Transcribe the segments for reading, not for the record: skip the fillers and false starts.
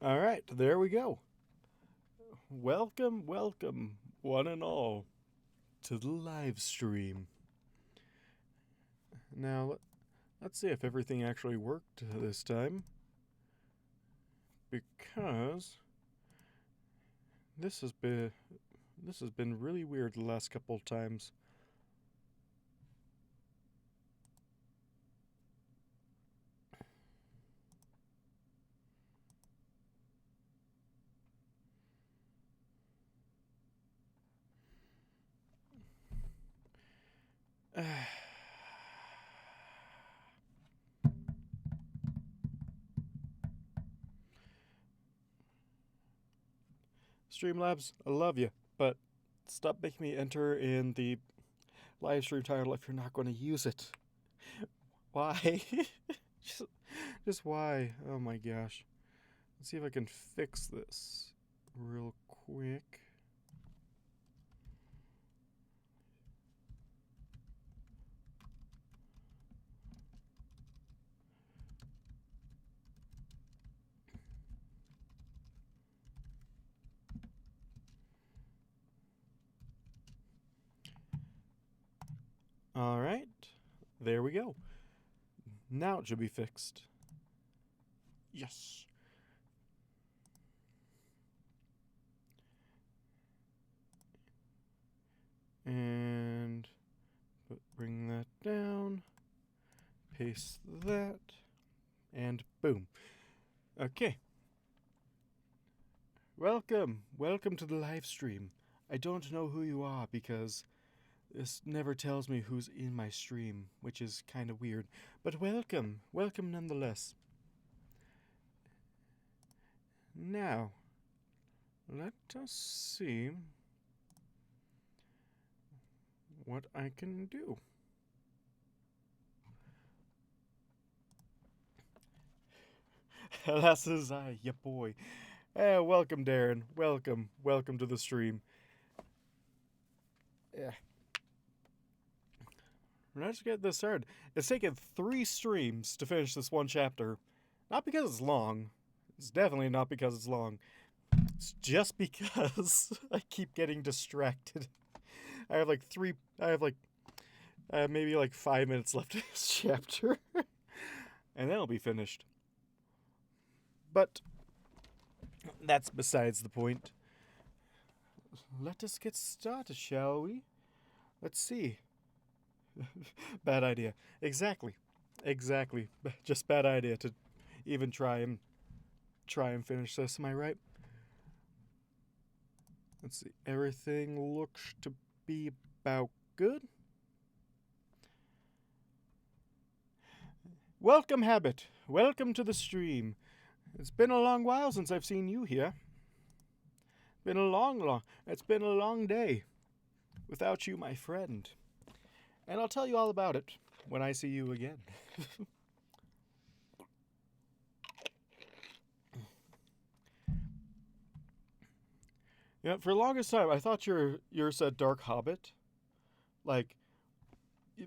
All right, there we go. Welcome, welcome, one and all, to the live stream. Now, let's see if everything actually worked this time. Because this has been really weird the last couple of times. Streamlabs, I love you, but stop making me enter in the live stream title if you're not going to use it. Why? just, just why? Oh my gosh. Let's see if I can fix this real quick. All right, there we go. Now it should be fixed. Yes. And bring that down, paste that, and boom. Okay. Welcome to the live stream. I don't know who you are because this never tells me who's in my stream, which is kind of weird. But welcome nonetheless. Now, let us see what I can do. Alas is I, ya boy. Welcome, Darren. Welcome to the stream. Yeah. Let's get this started. It's taken 3 streams to finish this one chapter. Not because it's long. It's definitely not because it's long. It's just because I keep getting distracted. I have maybe 5 minutes left in this chapter. And then it'll be finished. But that's besides the point. Let us get started, shall we? Let's see. Bad idea. Exactly. Just bad idea to even try and finish this. Am I right? Let's see. Everything looks to be about good. Welcome, Habit. Welcome to the stream. It's been a long while since I've seen you here. It's been a long day without you, my friend. And I'll tell you all about it when I see you again. Yeah, for the longest time, I thought yours said Dark Hobbit. Like,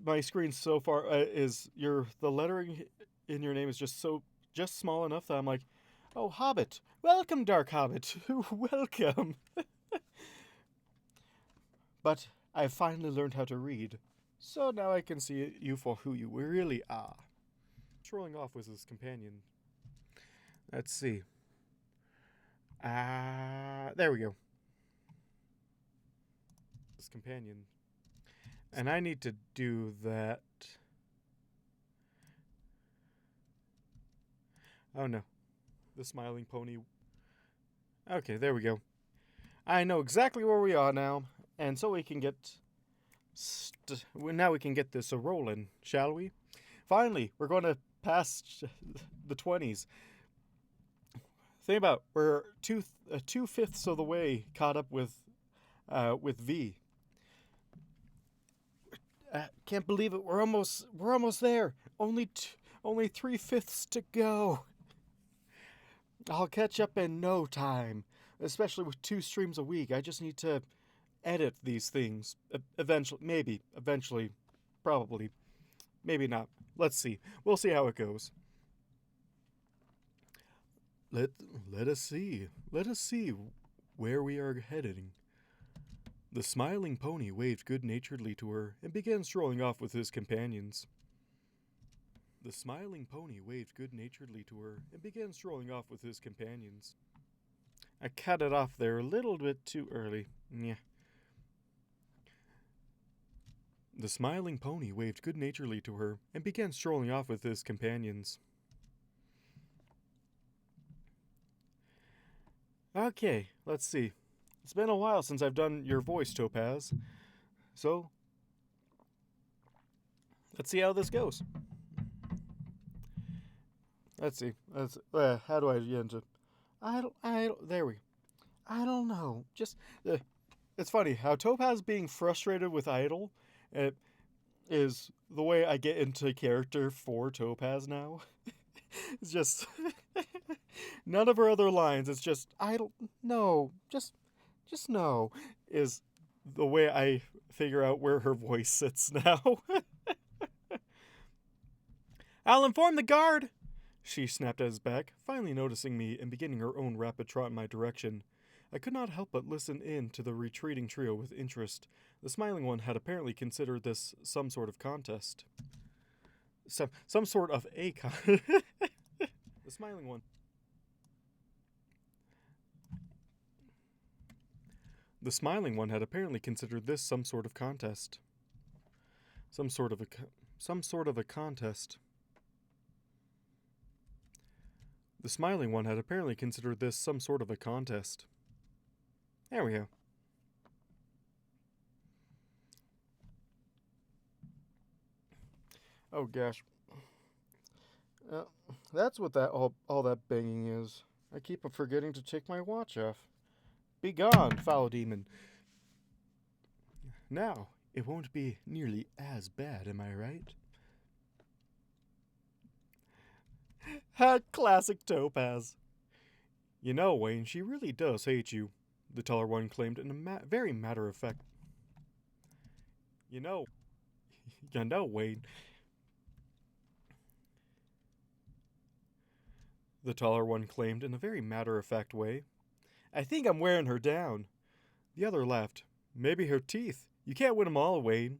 my screen so far the lettering in your name is just small enough that I'm like, oh, Hobbit. Welcome, Dark Hobbit. Welcome. But I've finally learned how to read. So now I can see you for who you really are. Trolling off with his companion. Let's see. There we go. His companion. And I need to do that. Oh no. The smiling pony. Okay, there we go. I know exactly where we are now. And so we can get now we can get this rolling, shall we? Finally, we're going to pass the 20s. Think about we're 2/5 of the way caught up with V. Can't believe it. We're almost there. Only 3/5 to go. I'll catch up in no time, especially with 2 streams a week. I just need to edit these things eventually, probably, maybe not. Let's see. We'll see how it goes. Let let us see. Let us see where we are heading. The smiling pony waved good-naturedly to her and began strolling off with his companions. The smiling pony waved good-naturedly to her and began strolling off with his companions. I cut it off there a little bit too early. Yeah. The smiling pony waved good-naturedly to her and began strolling off with his companions. Okay, let's see. It's been a while since I've done your voice, Topaz. So, let's see how this goes. Let's see. How do I get into... there we go. I don't know. It's funny how Topaz being frustrated with Idol is the way I get into character for Topaz now. It's just none of her other lines. It's just Idol. No, just no is the way I figure out where her voice sits now. I'll inform the guard, she snapped at his back, finally noticing me and beginning her own rapid trot in my direction. I could not help but listen in to the retreating trio with interest. The smiling one had apparently considered this some sort of contest. Some sort of a The smiling one. The smiling one had apparently considered this some sort of contest. Some sort of a contest. The smiling one had apparently considered this some sort of a contest. There we go. Oh gosh. That's what all that banging is. I keep forgetting to take my watch off. Be gone, foul demon. Now, it won't be nearly as bad, am I right? Classic Topaz. You know, Wayne, she really does hate you, the taller one claimed in a very matter-of-fact... You know, Wayne... The taller one claimed in a very matter-of-fact way. I think I'm wearing her down. The other laughed. Maybe her teeth. You can't win 'em all, Wayne.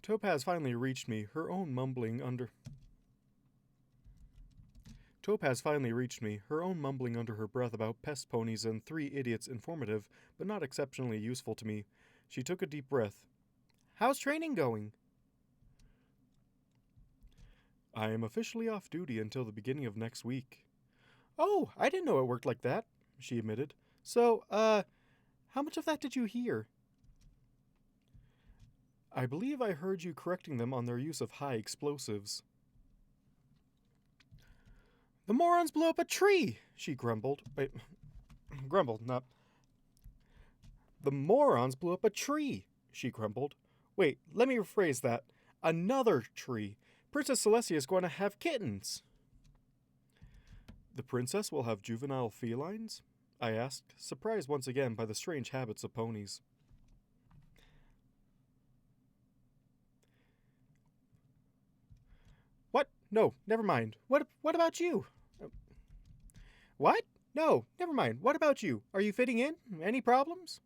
Topaz finally reached me, her own mumbling under her breath about pest ponies and 3 idiots, informative, but not exceptionally useful to me. She took a deep breath. How's training going? I am officially off duty until the beginning of next week. Oh, I didn't know it worked like that, she admitted. So, how much of that did you hear? I believe I heard you correcting them on their use of high explosives. The morons blew up a tree, she grumbled. Wait, grumbled, not... The morons blew up a tree, she grumbled. Wait, let me rephrase that. Another tree. Princess Celestia is going to have kittens. The princess will have juvenile felines? I asked, surprised once again by the strange habits of ponies. What? No, never mind. What about you? What? No, never mind. What about you? Are you fitting in? Any problems?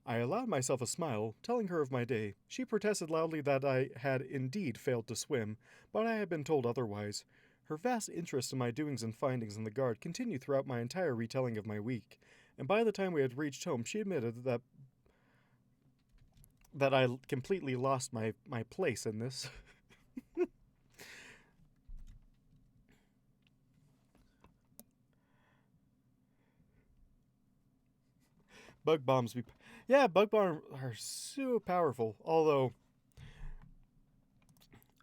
I allowed myself a smile, telling her of my day. She protested loudly that I had indeed failed to swim, but I had been told otherwise. Her vast interest in my doings and findings in the guard continued throughout my entire retelling of my week, and by the time we had reached home, she admitted that I completely lost my place in this. Bug bombs bug bombs are so powerful. Although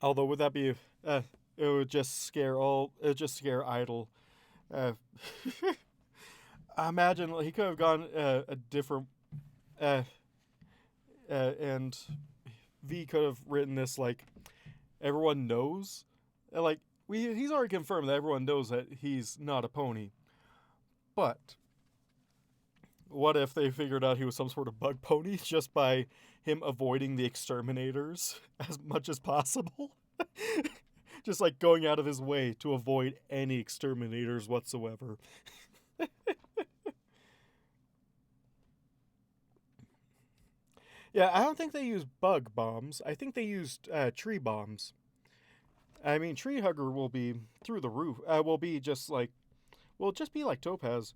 would that be it would just scare Idol. I imagine he could have gone a different and V could have written this like everyone knows. Like he's already confirmed that everyone knows that he's not a pony. But what if they figured out he was some sort of bug pony just by him avoiding the exterminators as much as possible? Just like going out of his way to avoid any exterminators whatsoever. Yeah, I don't think they use bug bombs. I think they used tree bombs. I mean, Tree Hugger will be through the roof. Will be just like, will just be like Topaz.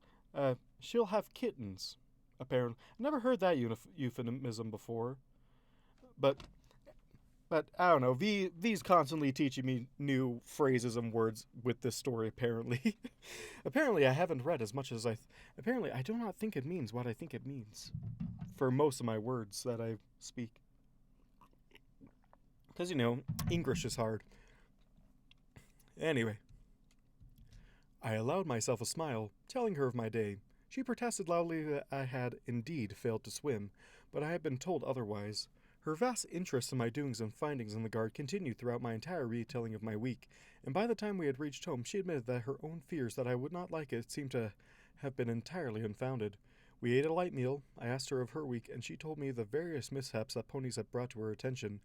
She'll have kittens. Apparently, never heard that euphemism before. But I don't know. V's constantly teaching me new phrases and words with this story. Apparently, apparently I haven't read as much as apparently I do not think it means what I think it means for most of my words that I speak. Because English is hard. Anyway, I allowed myself a smile, telling her of my day. She protested loudly that I had indeed failed to swim, but I had been told otherwise. Her vast interest in my doings and findings in the guard continued throughout my entire retelling of my week, and by the time we had reached home, she admitted that her own fears that I would not like it seemed to have been entirely unfounded. We ate a light meal, I asked her of her week, and she told me the various mishaps that ponies had brought to her attention.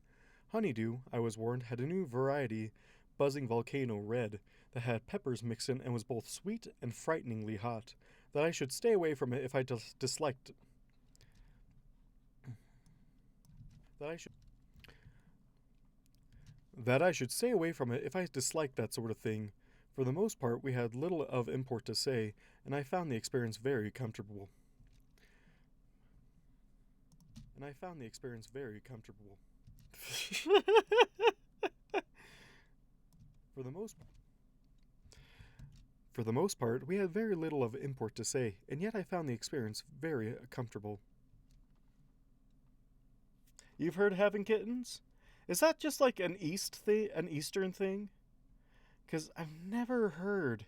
Honeydew, I was warned, had a new variety, buzzing volcano red, that had peppers mixed in and was both sweet and frighteningly hot, that I should stay away from it if I disliked that I should stay away from it if I disliked that sort of thing. For the most part, we had little of import to say, and I found the experience very comfortable. For the most For the most part, we had very little of import to say, and yet I found the experience very comfortable. You've heard having kittens? Is that just like an Eastern thing? Because I've never heard.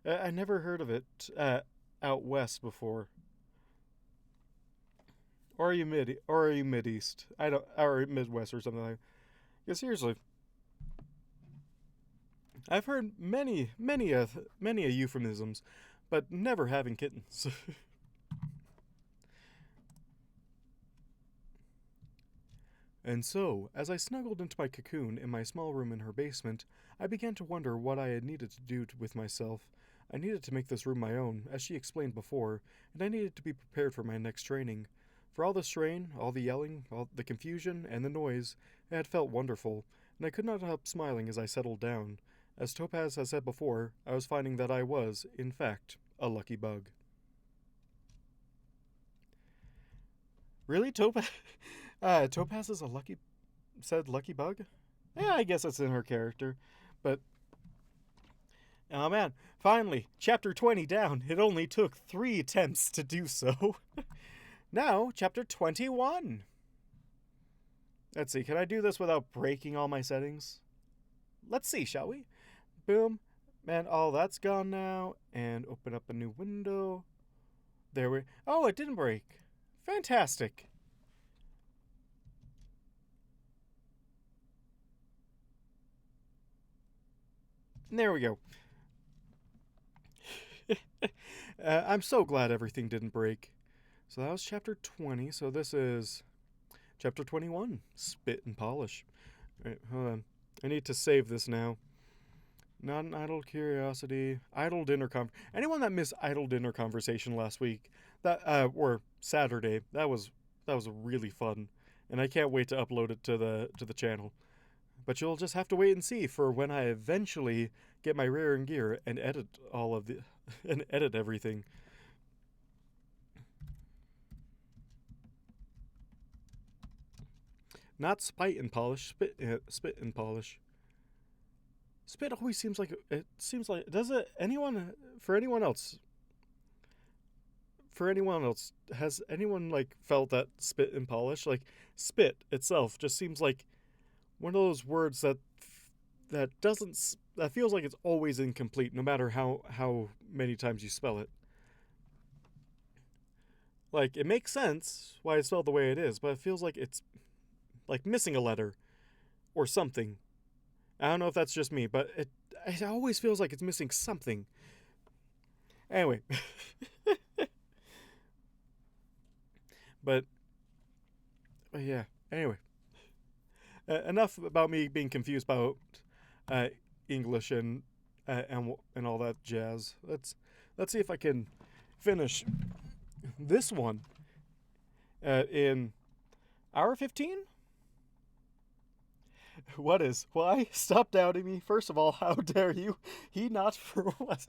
I never heard of it out west before. Or are you mid east? I don't, or Midwest or something like that. Yeah, seriously. I've heard many euphemisms, but never having kittens. And so, as I snuggled into my cocoon in my small room in her basement, I began to wonder what I had needed to do with myself. I needed to make this room my own, as she explained before, and I needed to be prepared for my next training. For all the strain, all the yelling, all the confusion, and the noise, it had felt wonderful, and I could not help smiling as I settled down. As Topaz has said before, I was finding that I was, in fact, a lucky bug. Really, Topaz? Topaz is said lucky bug? Yeah, I guess it's in her character. But, oh man, finally, chapter 20 down. It only took 3 attempts to do so. Now, chapter 21. Let's see, can I do this without breaking all my settings? Let's see, shall we? Boom. Man, all that's gone now. And open up a new window. There we... Oh, it didn't break. Fantastic. There we go. I'm so glad everything didn't break. So that was chapter 20. So this is chapter 21. Spit and polish. All right, hold on. I need to save this now. Not an idle curiosity. Idle dinner Anyone that missed idle dinner conversation last week, that or Saturday, that was really fun, and I can't wait to upload it to the channel. But you'll just have to wait and see for when I eventually get my rare and gear and edit all of the and edit everything. Not spite and polish, spit and polish. Spit always seems like does it for anyone else has anyone like felt that spit and polish, like spit itself just seems like one of those words that feels like it's always incomplete no matter how many times you spell it. Like, it makes sense why it's spelled the way it is, but it feels like it's like missing a letter or something. I don't know if that's just me, but it always feels like it's missing something. Anyway. but yeah, anyway. Enough about me being confused about uh, English and all that jazz. Let's see if I can finish this one in hour 15. What is? Why? Stop doubting me. First of all, how dare you? He not for what?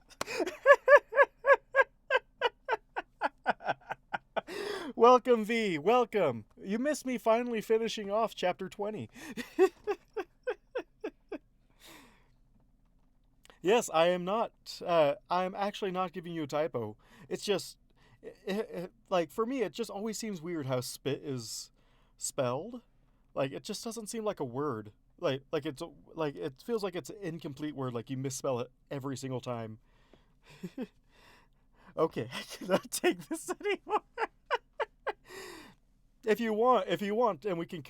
Welcome, V. Welcome. You missed me finally finishing off chapter 20. Yes, I am not. I'm actually not giving you a typo. It's just, like, for me, it just always seems weird how spit is spelled. Like, it just doesn't seem like a word. Like it's like it feels like it's an incomplete word. Like you misspell it every single time. Okay, I cannot take this anymore. If you want, and we can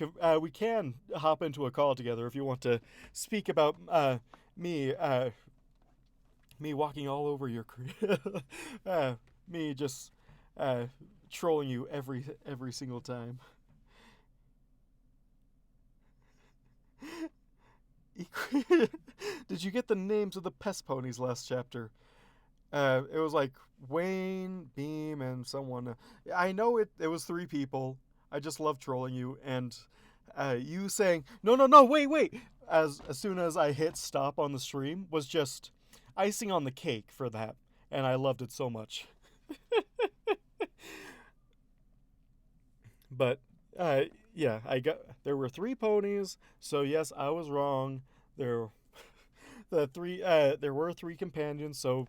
hop into a call together if you want to speak about me me walking all over your me just trolling you every single time. Did you get the names of the pest ponies last chapter? It was like Wayne, Beam, and someone. I know it was 3 people. I just love trolling you, and you saying no, no, no, wait, as soon as I hit stop on the stream was just icing on the cake for that, and I loved it so much. But yeah, there were 3 ponies, so yes, I was wrong. There were 3 companions, so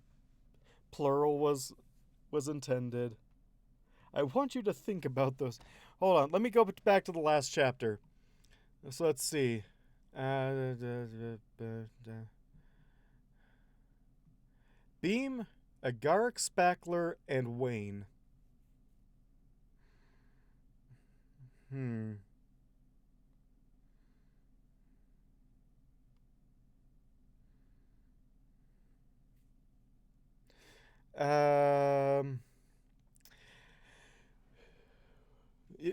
plural was intended. I want you to think about those. Hold on, let me go back to the last chapter. So let's see. Beam, Agaric, Spackler, and Wayne.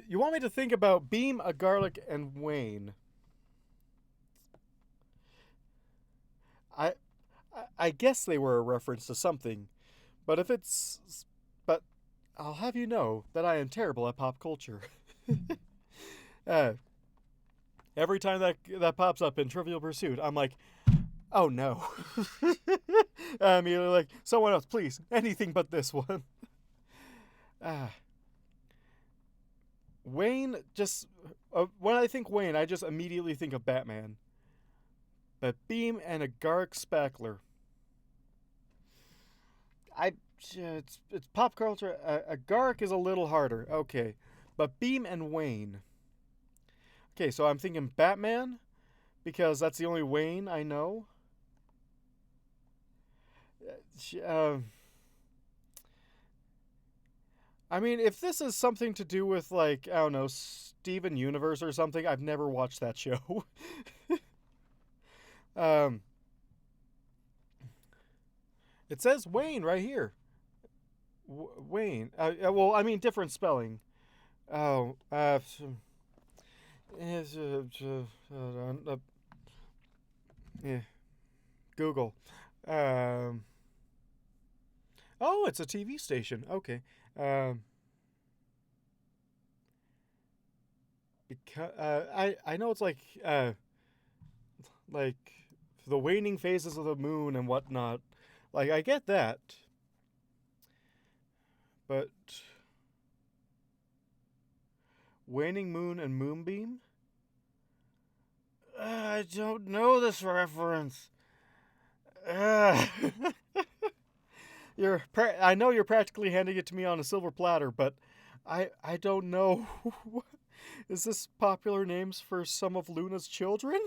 You want me to think about Beam, Agaric, and Wayne? I guess they were a reference to something, but but I'll have you know that I am terrible at pop culture. Every time that pops up in Trivial Pursuit, I'm like, oh no. I'm either like, someone else, please, anything but this one. Wayne, just when I think Wayne, I just immediately think of Batman. But Beam and Agaric Spackler. It's pop culture. Agaric is a little harder. Okay, but Beam and Wayne. Okay, so I'm thinking Batman because that's the only Wayne I know. I mean, if this is something to do with, like, I don't know, Steven Universe or something, I've never watched that show. It says Wayne right here. Wayne. Well, I mean, different spelling. Oh, yeah. Google. Oh, it's a TV station. Okay. Because I know it's like the waning phases of the moon and whatnot. Like, I get that. But waning moon and moonbeam? I don't know this reference. I know you're practically handing it to me on a silver platter, but I don't know. Is this popular names for some of Luna's children?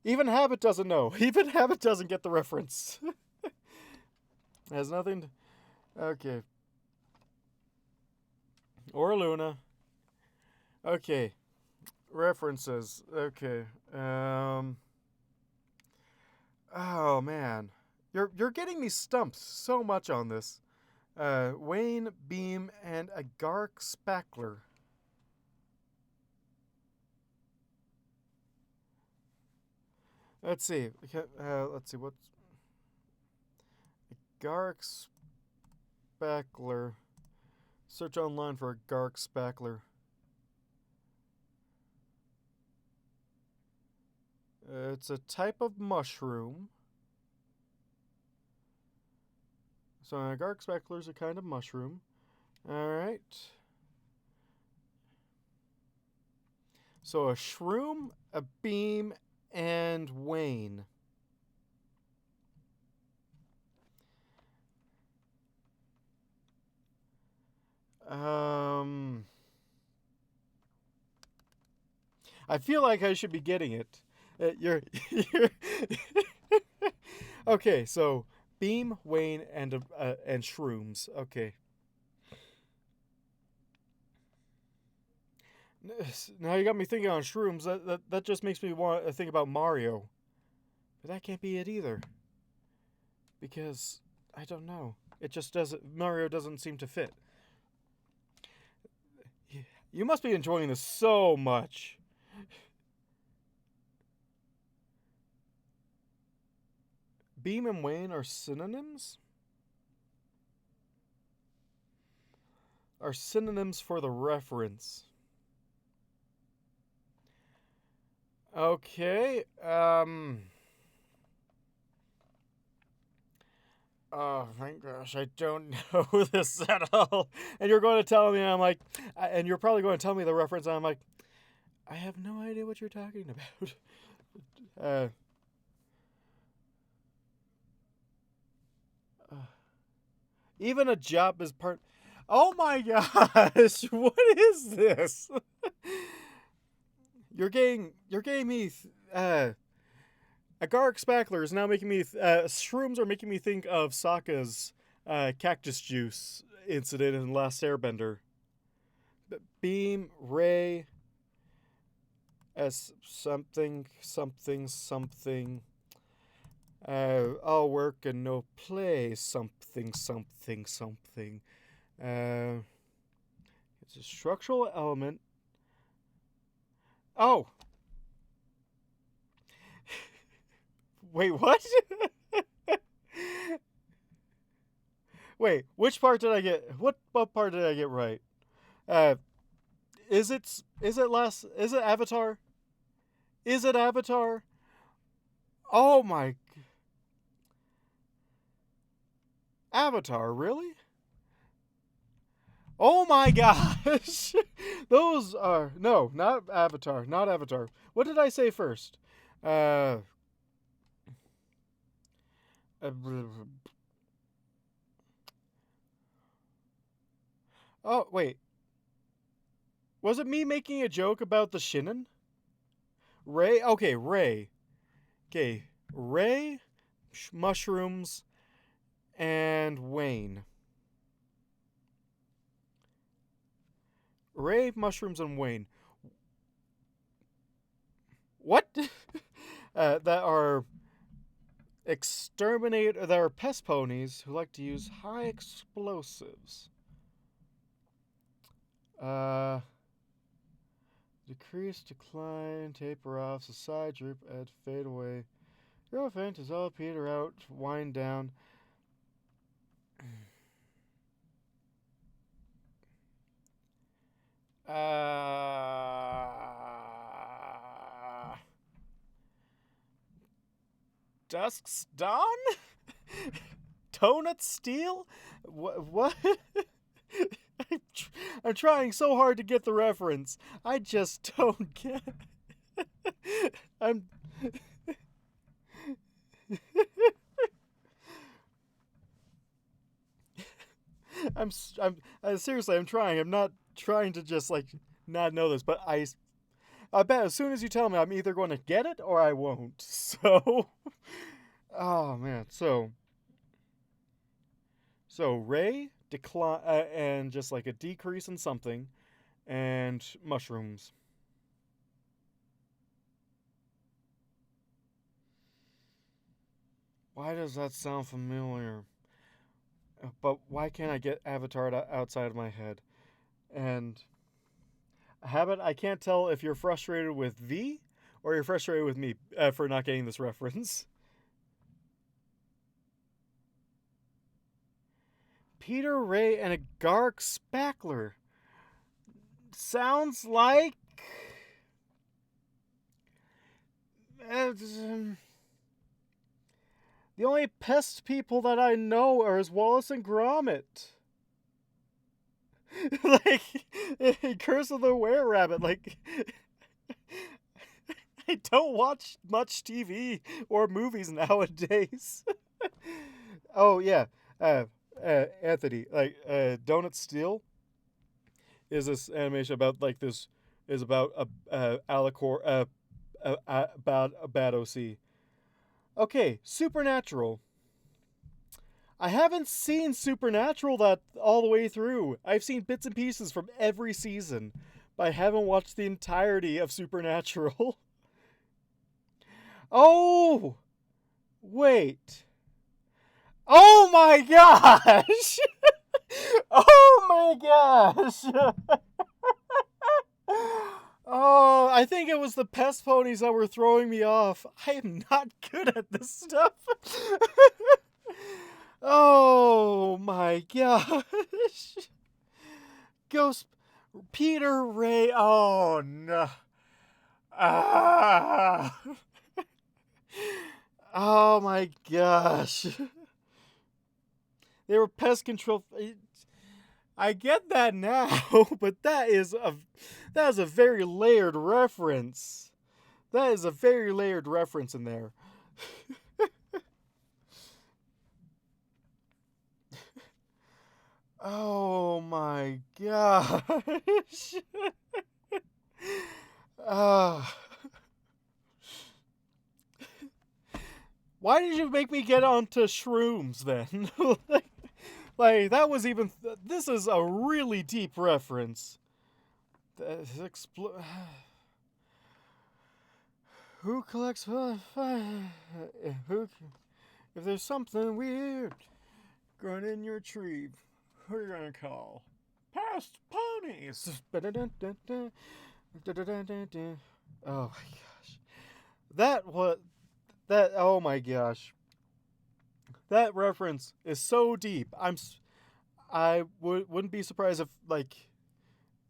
Even Habit doesn't know. Even Habit doesn't get the reference. Has nothing to... Okay. Or Luna. Okay. References. Okay. Oh, man. You're getting me stumped so much on this. Wayne, Beam, and Agaric Spackler. Let's see. Let's see what's Garrick spackler. Search online for a Garrick spackler. It's a type of mushroom. So a Garrick spackler is a kind of mushroom. All right. So a shroom, a beam, and wane. I feel like I should be getting it. You're okay. So beam, wane, and shrooms. Okay. Now you got me thinking on shrooms. That just makes me want to think about Mario, but that can't be it either. Because I don't know. It just doesn't. Mario doesn't seem to fit. You must be enjoying this so much. Beam and wane are synonyms? Are synonyms for the reference. Okay, oh, thank gosh, I don't know this at all. And you're going to tell me, and I'm like, and you're probably going to tell me the reference, and I'm like, I have no idea what you're talking about. Even a job is part. Oh my gosh, what is this? You're getting me. Agaric spackler is now making me. Shrooms are making me think of Sokka's cactus juice incident in Last Airbender. Beam, ray, as something. All work and no play. Something. It's a structural element. Oh. Wait, what? Wait, which part did I get? What part did I get right? Is it Avatar? Is it Avatar? Oh my. Avatar, really? Oh my gosh! Those are. No, not Avatar. Not Avatar. What did I say first? Oh, wait. Was it me making a joke about the Shinin? Ray? Okay, Ray. Okay, Ray, mushrooms, and Wayne. Ray, mushrooms, and Wayne. What? That are that are pest ponies who like to use high explosives. Decrease, decline, taper off, subside, droop, add, fade away. Grow faint, dissolve, peter out, wind down. Dusk's Dawn? Tonut Steel? What? I'm trying so hard to get the reference. I just don't get. I'm. Seriously, I'm trying. I'm not trying to just like not know this, but I bet as soon as you tell me, I'm either going to get it or I won't. So, oh man. So Ray decline and just like a decrease in something, and mushrooms. Why does that sound familiar? But why can't I get Avatar outside of my head? And Habit, I can't tell if you're frustrated with V or you're frustrated with me for not getting this reference. Peter Ray and a Garg Spackler. Sounds like... the only pest people that I know are Wallace and Gromit. Like, Curse of the Were-Rabbit, like... I don't watch much TV or movies nowadays. Oh, yeah. Anthony, like, Donut Steel is this animation about, like, this... is about a Alicor... about a bad OC. Okay, Supernatural. I haven't seen Supernatural that all the way through. I've seen bits and pieces from every season, but I haven't watched the entirety of Supernatural. Oh! Wait. Oh my gosh! Oh my gosh! Oh, I think it was the pest ponies that were throwing me off. I am not good at this stuff. Oh my gosh. Ghost Peter Ray. Oh no. Ah. Oh my gosh. They were pest control. I get that now, but that is a very layered reference. That is a very layered reference in there. Oh my gosh. Why did you make me get onto shrooms then? Like, that was even... This is a really deep reference. Who collects... Who... If there's something weird growing in your tree, who are you gonna call? Past ponies! Oh my gosh. Oh my gosh. That reference is so deep. I wouldn't be surprised if, like,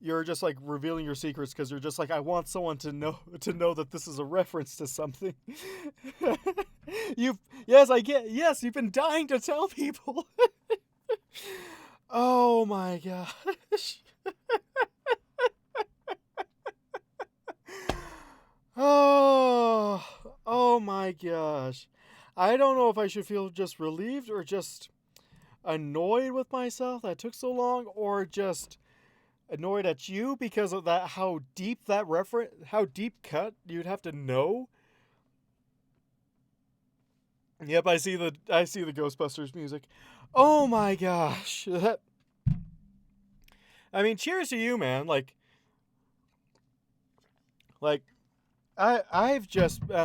you're just, like, revealing your secrets because you're just like, I want someone to know that this is a reference to something. You've been dying to tell people. Oh my gosh. Oh my gosh. I don't know if I should feel just relieved or just annoyed with myself that it took so long, or just annoyed at you because of that, how deep cut you'd have to know. Yep, I see the Ghostbusters music. Oh my gosh. I mean, cheers to you, man. Like I'm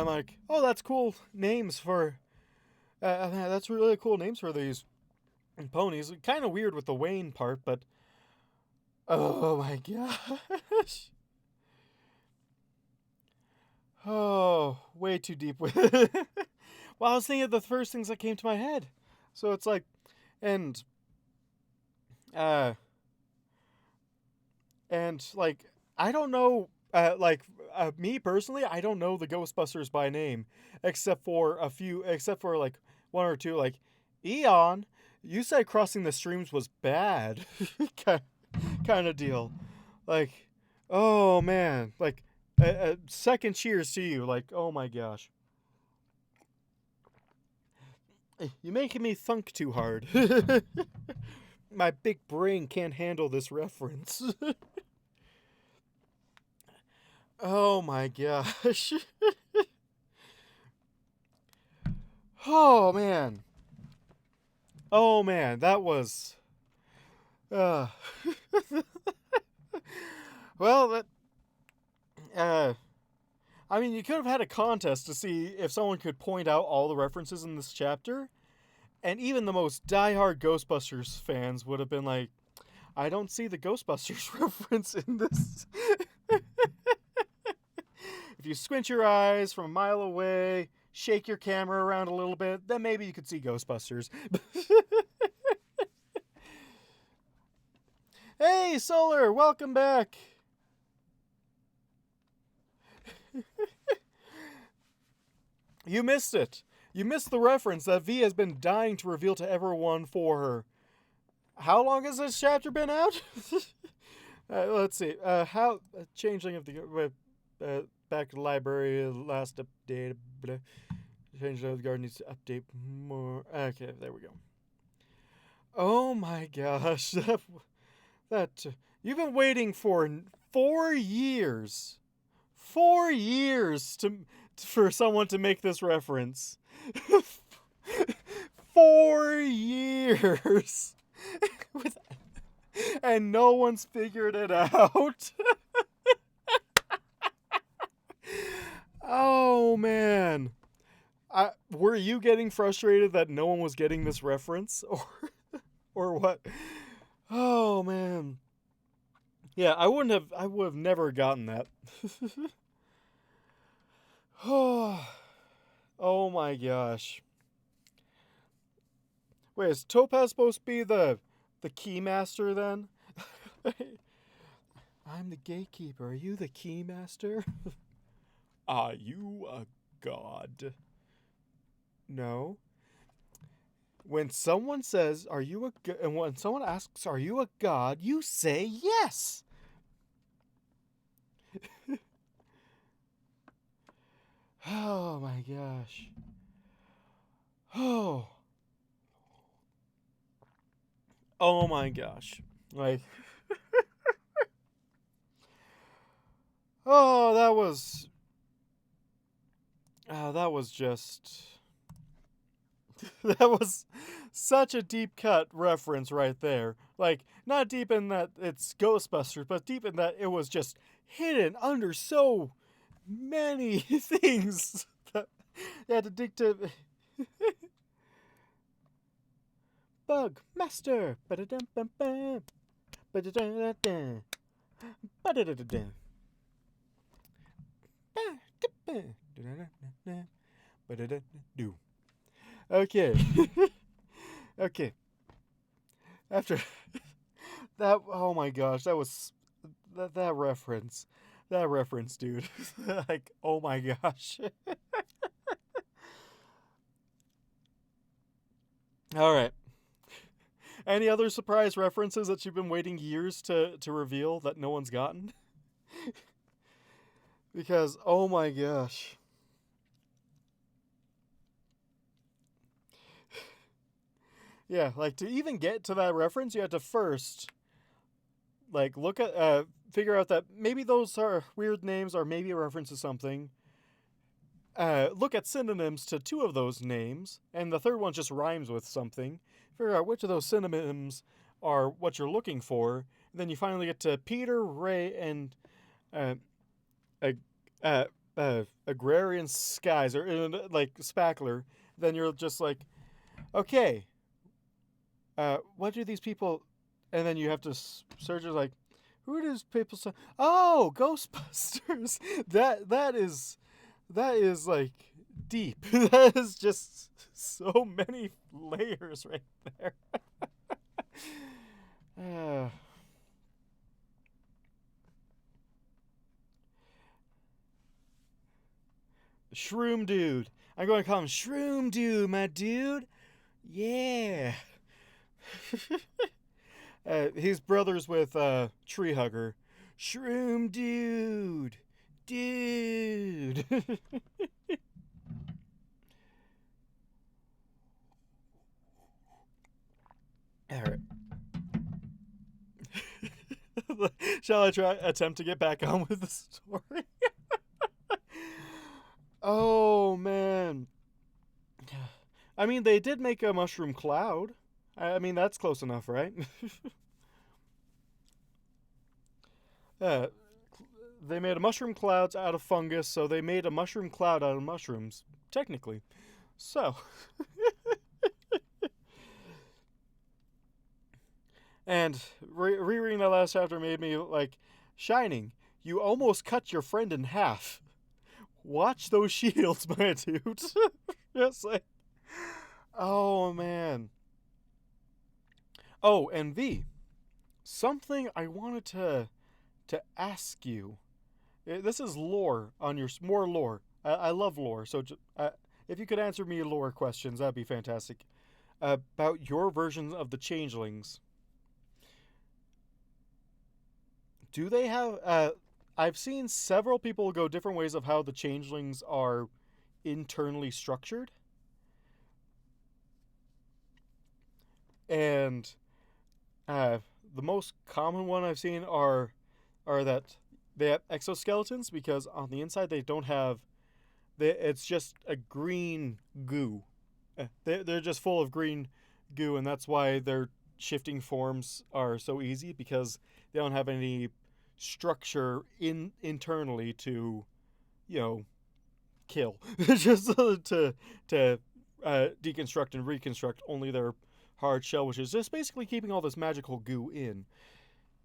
like, oh, that's cool names for that's really cool names for these ponies. Kind of weird with the Wayne part, but oh my gosh. Oh, way too deep with it. Well, I was thinking of the first things that came to my head. So it's like, and like, I don't know, me personally, I don't know the Ghostbusters by name, except for like one or two, like, Eon, you said crossing the streams was bad, kind of deal. Like, oh man, like, second cheers to you, like, oh my gosh. You're making me thunk too hard. My big brain can't handle this reference. Oh my gosh. Oh man. Oh man, that was... Well, that... I mean, you could have had a contest to see if someone could point out all the references in this chapter, and even the most diehard Ghostbusters fans would have been like, I don't see the Ghostbusters reference in this. if you squint your eyes from a mile away, shake your camera around a little bit, then maybe you could see Ghostbusters. Hey, Solar, welcome back. You missed it. You missed the reference that V has been dying to reveal to everyone for her. How long has this chapter been out? Let's see. How Changeling of the back to the library. Last update. Changeling of the Garden needs to update more. Okay, there we go. Oh my gosh, that you've been waiting for 4 years. 4 years for someone to make this reference. 4 years. And no one's figured it out. Oh man. Were you getting frustrated that no one was getting this reference or what? Oh man. Yeah, I would have never gotten that. Oh my gosh. Wait, is Topaz supposed to be the keymaster then? I'm the gatekeeper. Are you the keymaster? Are you a god? No. When someone says, "Are you a?" And when someone asks, "Are you a god?" you say yes. Oh my gosh. Oh. Oh my gosh. Like. Oh, that was just. That was such a deep cut reference right there. Like, not deep in that it's Ghostbusters, but deep in that it was just hidden under so many things that you had to dig to. Bug Master. Ba-da-dum-bum-bum. Ba-da-dum-dum-dum. Ba-da-da-da-dum. Ba-da-da-da-da. Okay. Okay. After that, oh my gosh, that was that reference. That reference, dude. Like, oh my gosh. All right. Any other surprise references that you've been waiting years to reveal that no one's gotten? Because, oh my gosh. Yeah, like, to even get to that reference, you had to first, like, look at, figure out that maybe those are weird names or maybe a reference to something. Look at synonyms to 2 of those names, and the third one just rhymes with something. Figure out which of those synonyms are what you're looking for. And then you finally get to Peter, Ray, and Agrarian Skies, or like Spackler. Then you're just like, okay, what do these people? And then you have to search it like, who do these people say? Oh, Ghostbusters. That is like deep. That is just so many layers right there. Shroom Dude. I'm going to call him Shroom Dude, my dude. Yeah. He's brothers with Tree Hugger. Shroom Dude. Dude. All right. Shall I attempt to get back on with the story? Oh man. I mean, they did make a mushroom cloud. I mean, that's close enough, right? They made a mushroom clouds out of fungus, so they made a mushroom cloud out of mushrooms, technically. So. And rereading that last chapter made me like, Shining, you almost cut your friend in half. Watch those shields, my dude. Just like, oh man. Oh, and V, something I wanted to ask you. This is lore on your more lore. I love lore, so if you could answer me lore questions, that'd be fantastic. About your versions of the changelings, do they have? I've seen several people go different ways of how the changelings are internally structured, and uh, the most common one I've seen are that they have exoskeletons because on the inside they don't have. It's just a green goo. They're just full of green goo, and that's why their shifting forms are so easy because they don't have any structure internally to, you know, kill. Just to deconstruct and reconstruct only their hard shell, which is just basically keeping all this magical goo in.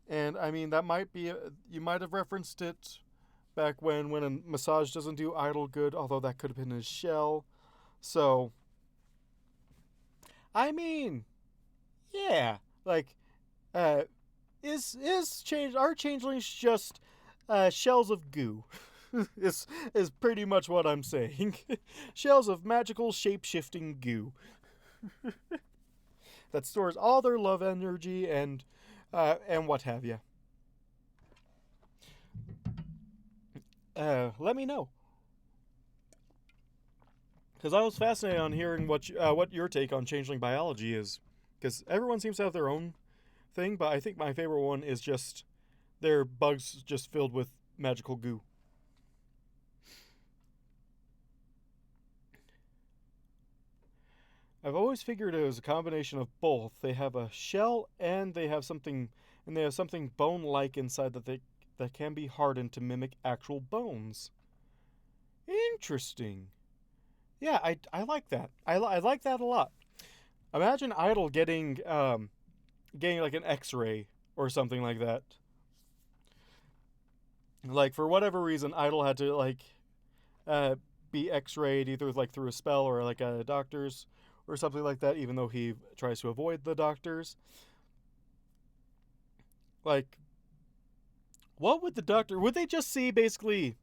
And I mean, that might be you might have referenced it back when a massage doesn't do idle good, although that could have been his shell. So, I mean, yeah, like, uh, are changelings just shells of goo? is pretty much what I'm saying. Shells of magical shape-shifting goo that stores all their love energy and what have you. Let me know, because I was fascinated on hearing what your take on changeling biology is, because everyone seems to have their own thing, but I think my favorite one is just their bugs just filled with magical goo. I've always figured it was a combination of both. They have a shell and they have something bone-like inside that can be hardened to mimic actual bones. Interesting. Yeah, I like that. I like that a lot. Imagine Idol getting like an X-ray or something like that. Like for whatever reason, Idol had to uh, be X-rayed either like through a spell or like a doctor's or something like that. Even though he tries to avoid the doctors, like what would the doctor? Would they just see basically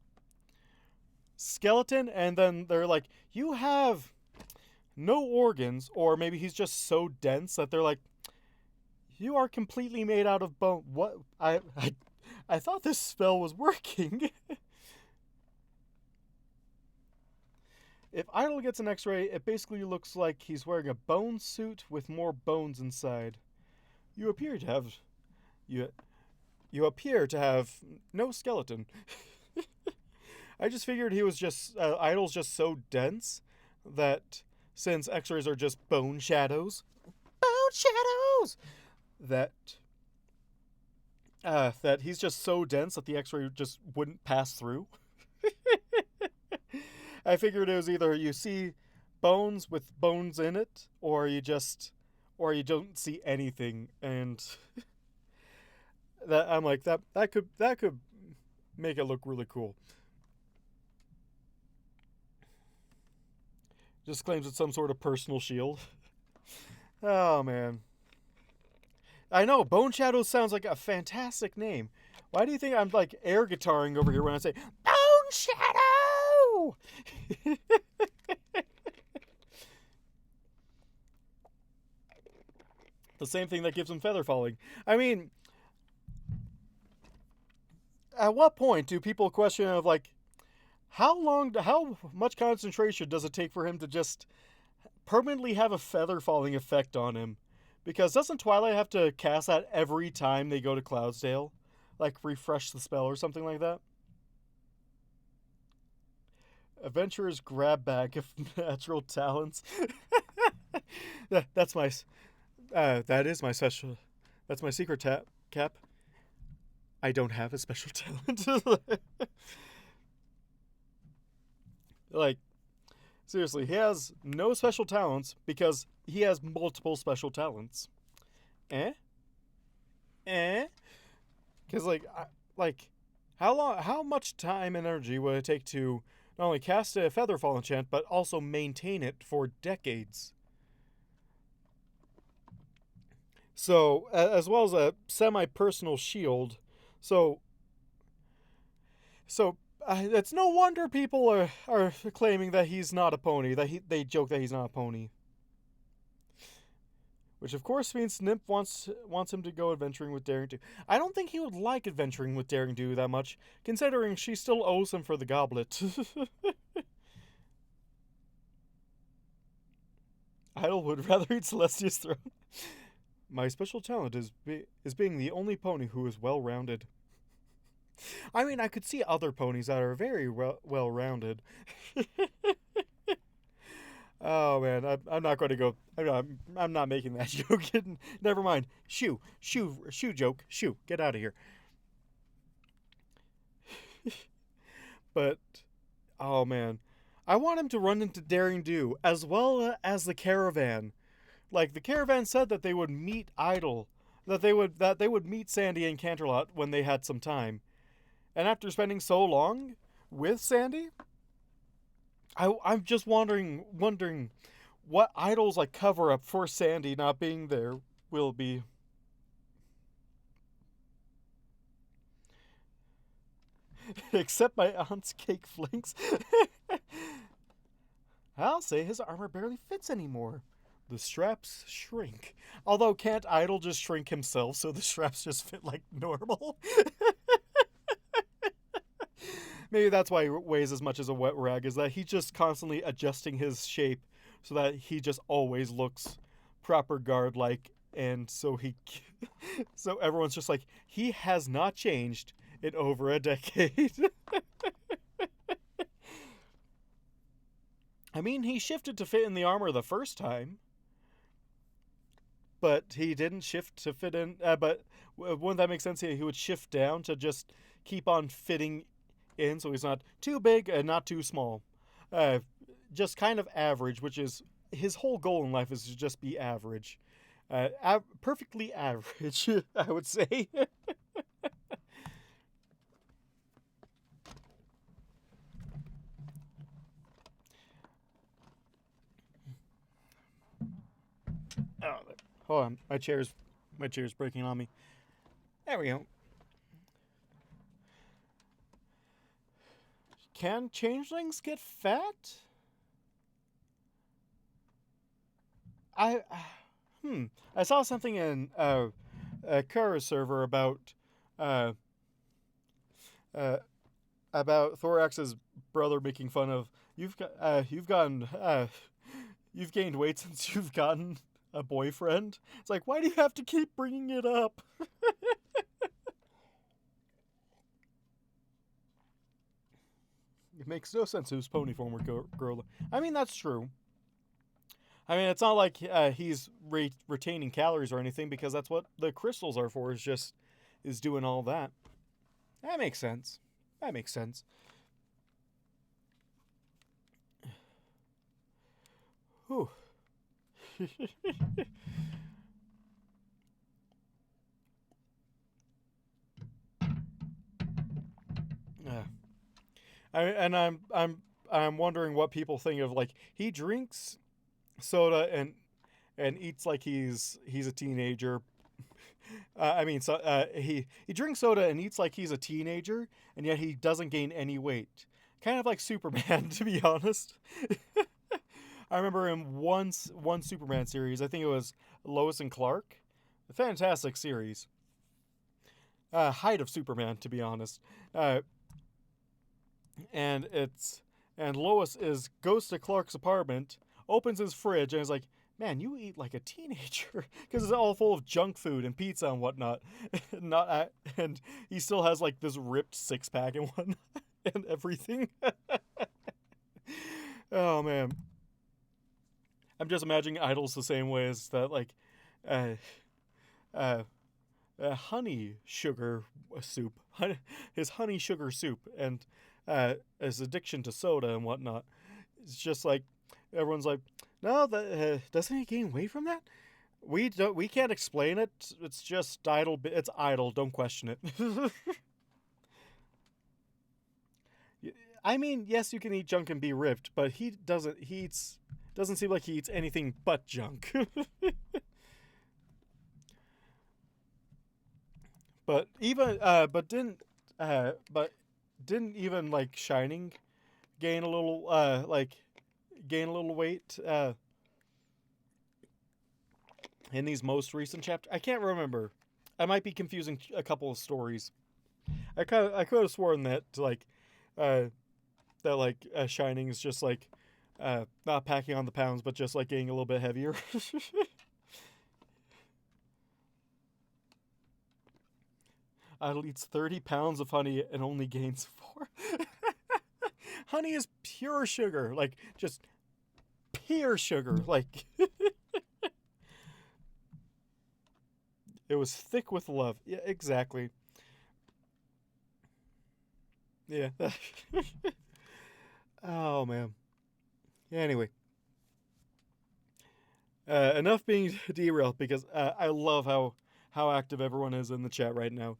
skeleton and then they're like, you have no organs, or maybe he's just so dense that they're like, you are completely made out of bone. What? I thought this spell was working. If Idol gets an X-ray, it basically looks like he's wearing a bone suit with more bones inside. You appear to have you you appear to have no skeleton. I just figured he was just Idol's just so dense that since X-rays are just bone shadows, that that he's just so dense that the X-ray just wouldn't pass through. I figured it was either you see bones with bones in it, or you don't see anything, and that I'm like that could make it look really cool. Just claims it's some sort of personal shield. Oh man, I know Bone Shadows sounds like a fantastic name. Why do you think I'm like air guitaring over here when I say Bone Shadow? The same thing that gives him feather falling. I mean, at what point do people question of like how much concentration does it take for him to just permanently have a feather falling effect on him? Because doesn't Twilight have to cast that every time they go to Cloudsdale? Like refresh the spell or something like that? Adventurer's grab bag of natural talents. That's my that is my special. That's my secret cap. I don't have a special talent. Like, seriously, he has no special talents because he has multiple special talents. Eh? Eh? Because like how much time and energy would it take to not only cast a Featherfall enchant, but also maintain it for decades. So, as well as a semi-personal shield. So, it's no wonder people are claiming that he's not a pony. They joke that he's not a pony. Which of course means Nymph wants him to go adventuring with Daring Do. I don't think he would like adventuring with Daring Do that much, considering she still owes him for the goblet. Idle would rather eat Celestia's throne. My special talent is being the only pony who is well-rounded. I mean, I could see other ponies that are very well-rounded. Oh man, I'm not going to go. I'm not making that joke. Never mind. Shoo joke. Shoo, get out of here. But, oh man, I want him to run into Daring Do as well as the caravan. Like the caravan said that they would meet Idle, that they would meet Sandy and Canterlot when they had some time, and after spending so long with Sandy, I'm just wondering what Idle's like cover up for Sandy not being there will be. Except my aunt's cake flakes. I'll say his armor barely fits anymore. The straps shrink. Although can't Idle just shrink himself so the straps just fit like normal? Maybe that's why he weighs as much as a wet rag, is that he's just constantly adjusting his shape so that he just always looks proper guard-like, and so so everyone's just like, he has not changed in over a decade. I mean, he shifted to fit in the armor the first time, but he didn't shift to fit in. But wouldn't that make sense? He would shift down to just keep on fitting in, so he's not too big and not too small. Just kind of average, which is his whole goal in life, is to just be average. Perfectly average, I would say. Oh, hold on, my chair's breaking on me. There we go. Can changelings get fat? I saw something in a Kara server about Thorax's brother making fun of you've gained weight since you've gotten a boyfriend. It's like, why do you have to keep bringing it up? It makes no sense whose pony form would grow. I mean, that's true. I mean, it's not like he's retaining calories or anything, because that's what the crystals are for, is doing all that. That makes sense. Whew. I'm wondering what people think of, like, he drinks soda and eats like he's a teenager. He drinks soda and eats like he's a teenager, and yet he doesn't gain any weight. Kind of like Superman, to be honest. I remember in one Superman series, I think it was Lois and Clark, a fantastic series. Height of Superman, to be honest. And Lois goes to Clark's apartment, opens his fridge, and is like, man, you eat like a teenager, because it's all full of junk food and pizza and whatnot. And he still has like this ripped six-pack and whatnot and everything. Oh man, I'm just imagining Idol's the same way, as that, like, honey sugar soup, his honey sugar soup, and his addiction to soda and whatnot. It's just like everyone's like, no, doesn't he gain weight from that? We can't explain it. It's just Idle. It's Idle. Don't question it. I mean, yes, you can eat junk and be ripped, but he doesn't. Doesn't seem like he eats anything but junk. But even but didn't even like Shining gain a little weight in these most recent chapters. I can't remember. I might be confusing a couple of stories. I could have sworn that uh, Shining is just not packing on the pounds, but just like getting a little bit heavier. Idle eats 30 pounds of honey and only gains 4. Honey is pure sugar, like just pure sugar, like it was thick with love. Yeah, exactly. Yeah. Oh man. Anyway, enough being derailed because I love how active everyone is in the chat right now.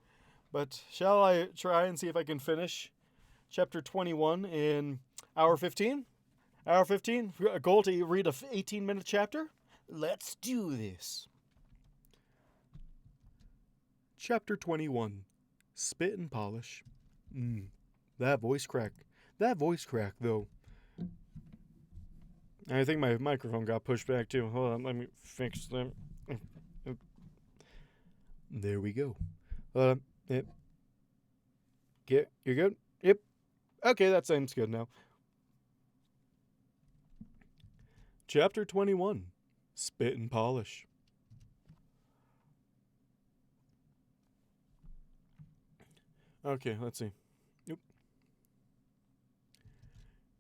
But shall I try and see if I can finish chapter 21 in hour 15? Hour 15? A goal to read a 18-minute chapter? Let's do this. Chapter 21. Spit and Polish. That voice crack. That voice crack, though. I think my microphone got pushed back, too. Hold on, let me fix them. There we go. Yep. You're good? Yep. Okay, that seems good now. Chapter 21. Spit and Polish. Okay, let's see. Yep.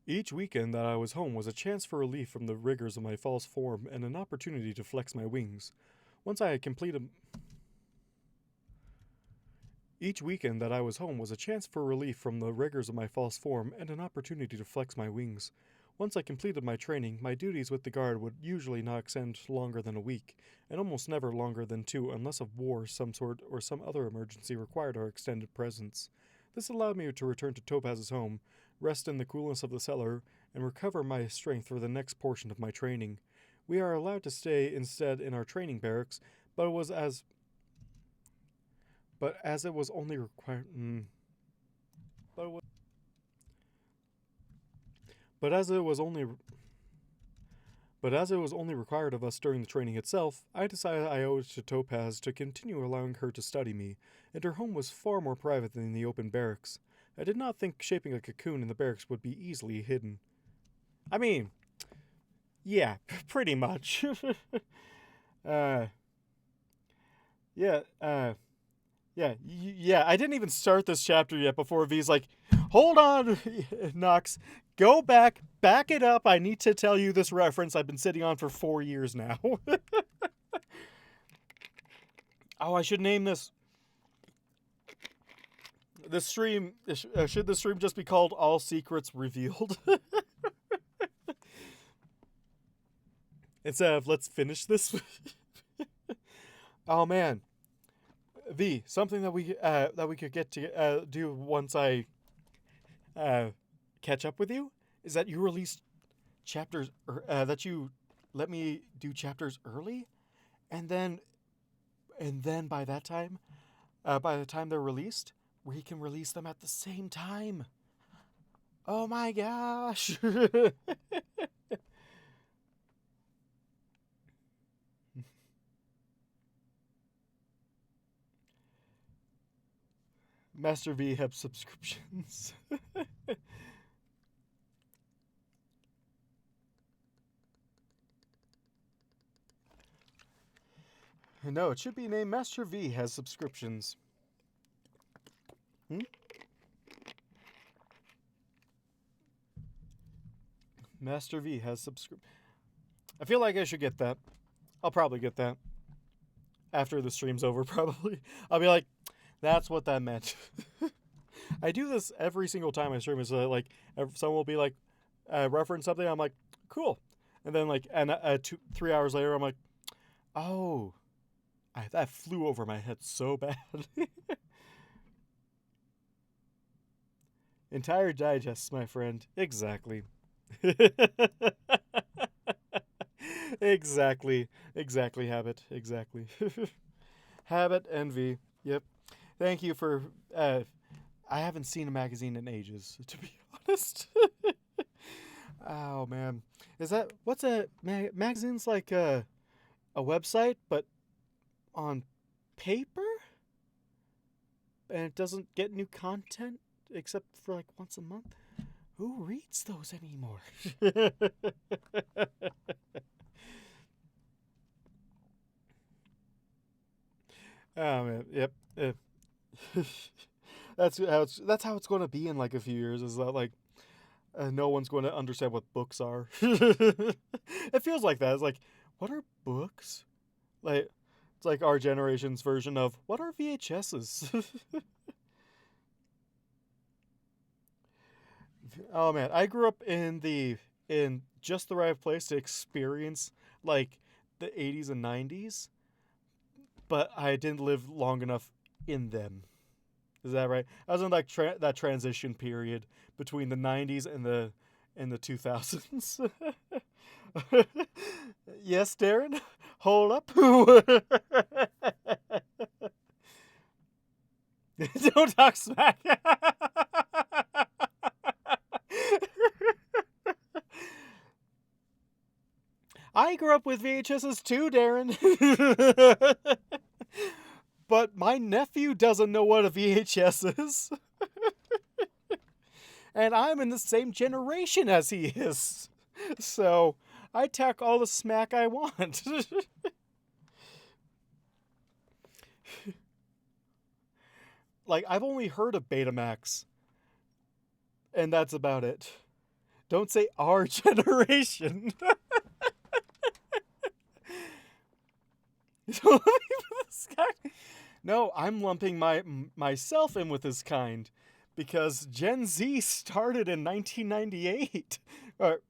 Each weekend that I was home was a chance for relief from the rigors of my false form and an opportunity to flex my wings. Once I had completed... Each weekend that I was home was a chance for relief from the rigors of my false form and an opportunity to flex my wings. Once I completed my training, my duties with the guard would usually not extend longer than a week, and almost never longer than 2 unless of war some sort or some other emergency required our extended presence. This allowed me to return to Topaz's home, rest in the coolness of the cellar, and recover my strength for the next portion of my training. We are allowed to stay instead in our training barracks, but as it was only required... But as it was only required of us during the training itself, I decided I owed it to Topaz to continue allowing her to study me, and her home was far more private than the open barracks. I did not think shaping a cocoon in the barracks would be easily hidden. I mean, yeah, pretty much. Yeah, I didn't even start this chapter yet before V's like, hold on, Nox, go back it up. I need to tell you this reference I've been sitting on for 4 years now. Oh, I should name this stream. Should the stream just be called All Secrets Revealed? Instead of let's finish this. Oh man. V, something that we could get to do once I catch up with you is that you released chapters that you let me do chapters early, and then by that time, by the time they're released, we can release them at the same time. Oh my gosh. Master V have subscriptions. No, it should be named Master V has subscriptions. Master V has subscriptions. I feel like I should get that. I'll probably get that. After the stream's over, probably. I'll be like, that's what that meant. I do this every single time I stream. Is like someone will be like, reference something. I'm like, cool, and then 3 hours later, I'm like, oh, that flew over my head so bad. Entire digests, my friend. Exactly. Exactly. Exactly, Habit. Exactly. Habit, envy. Yep. Thank you for. I haven't seen a magazine in ages, to be honest. Oh man, is that what's a magazine's like a website, but on paper, and it doesn't get new content except for like once a month. Who reads those anymore? Oh man, yep. That's how it's going to be in like a few years. Is that like no one's going to understand what books are? It feels like that. It's like, what are books? Like, it's like our generation's version of what are VHSs? Oh man, I grew up in just the right place to experience like the 80s and 90s, but I didn't live long enough in them. Is that right? I was in like that transition period between the 90s and the 2000s. Yes, Darren. Hold up. Don't talk smack. I grew up with VHSs too, Darren. But my nephew doesn't know what a VHS is. And I'm in the same generation as he is. So I talk all the smack I want. Like, I've only heard of Betamax, and that's about it. Don't say our generation. No, I'm lumping myself in with this kind because Gen Z started in 1998. Or,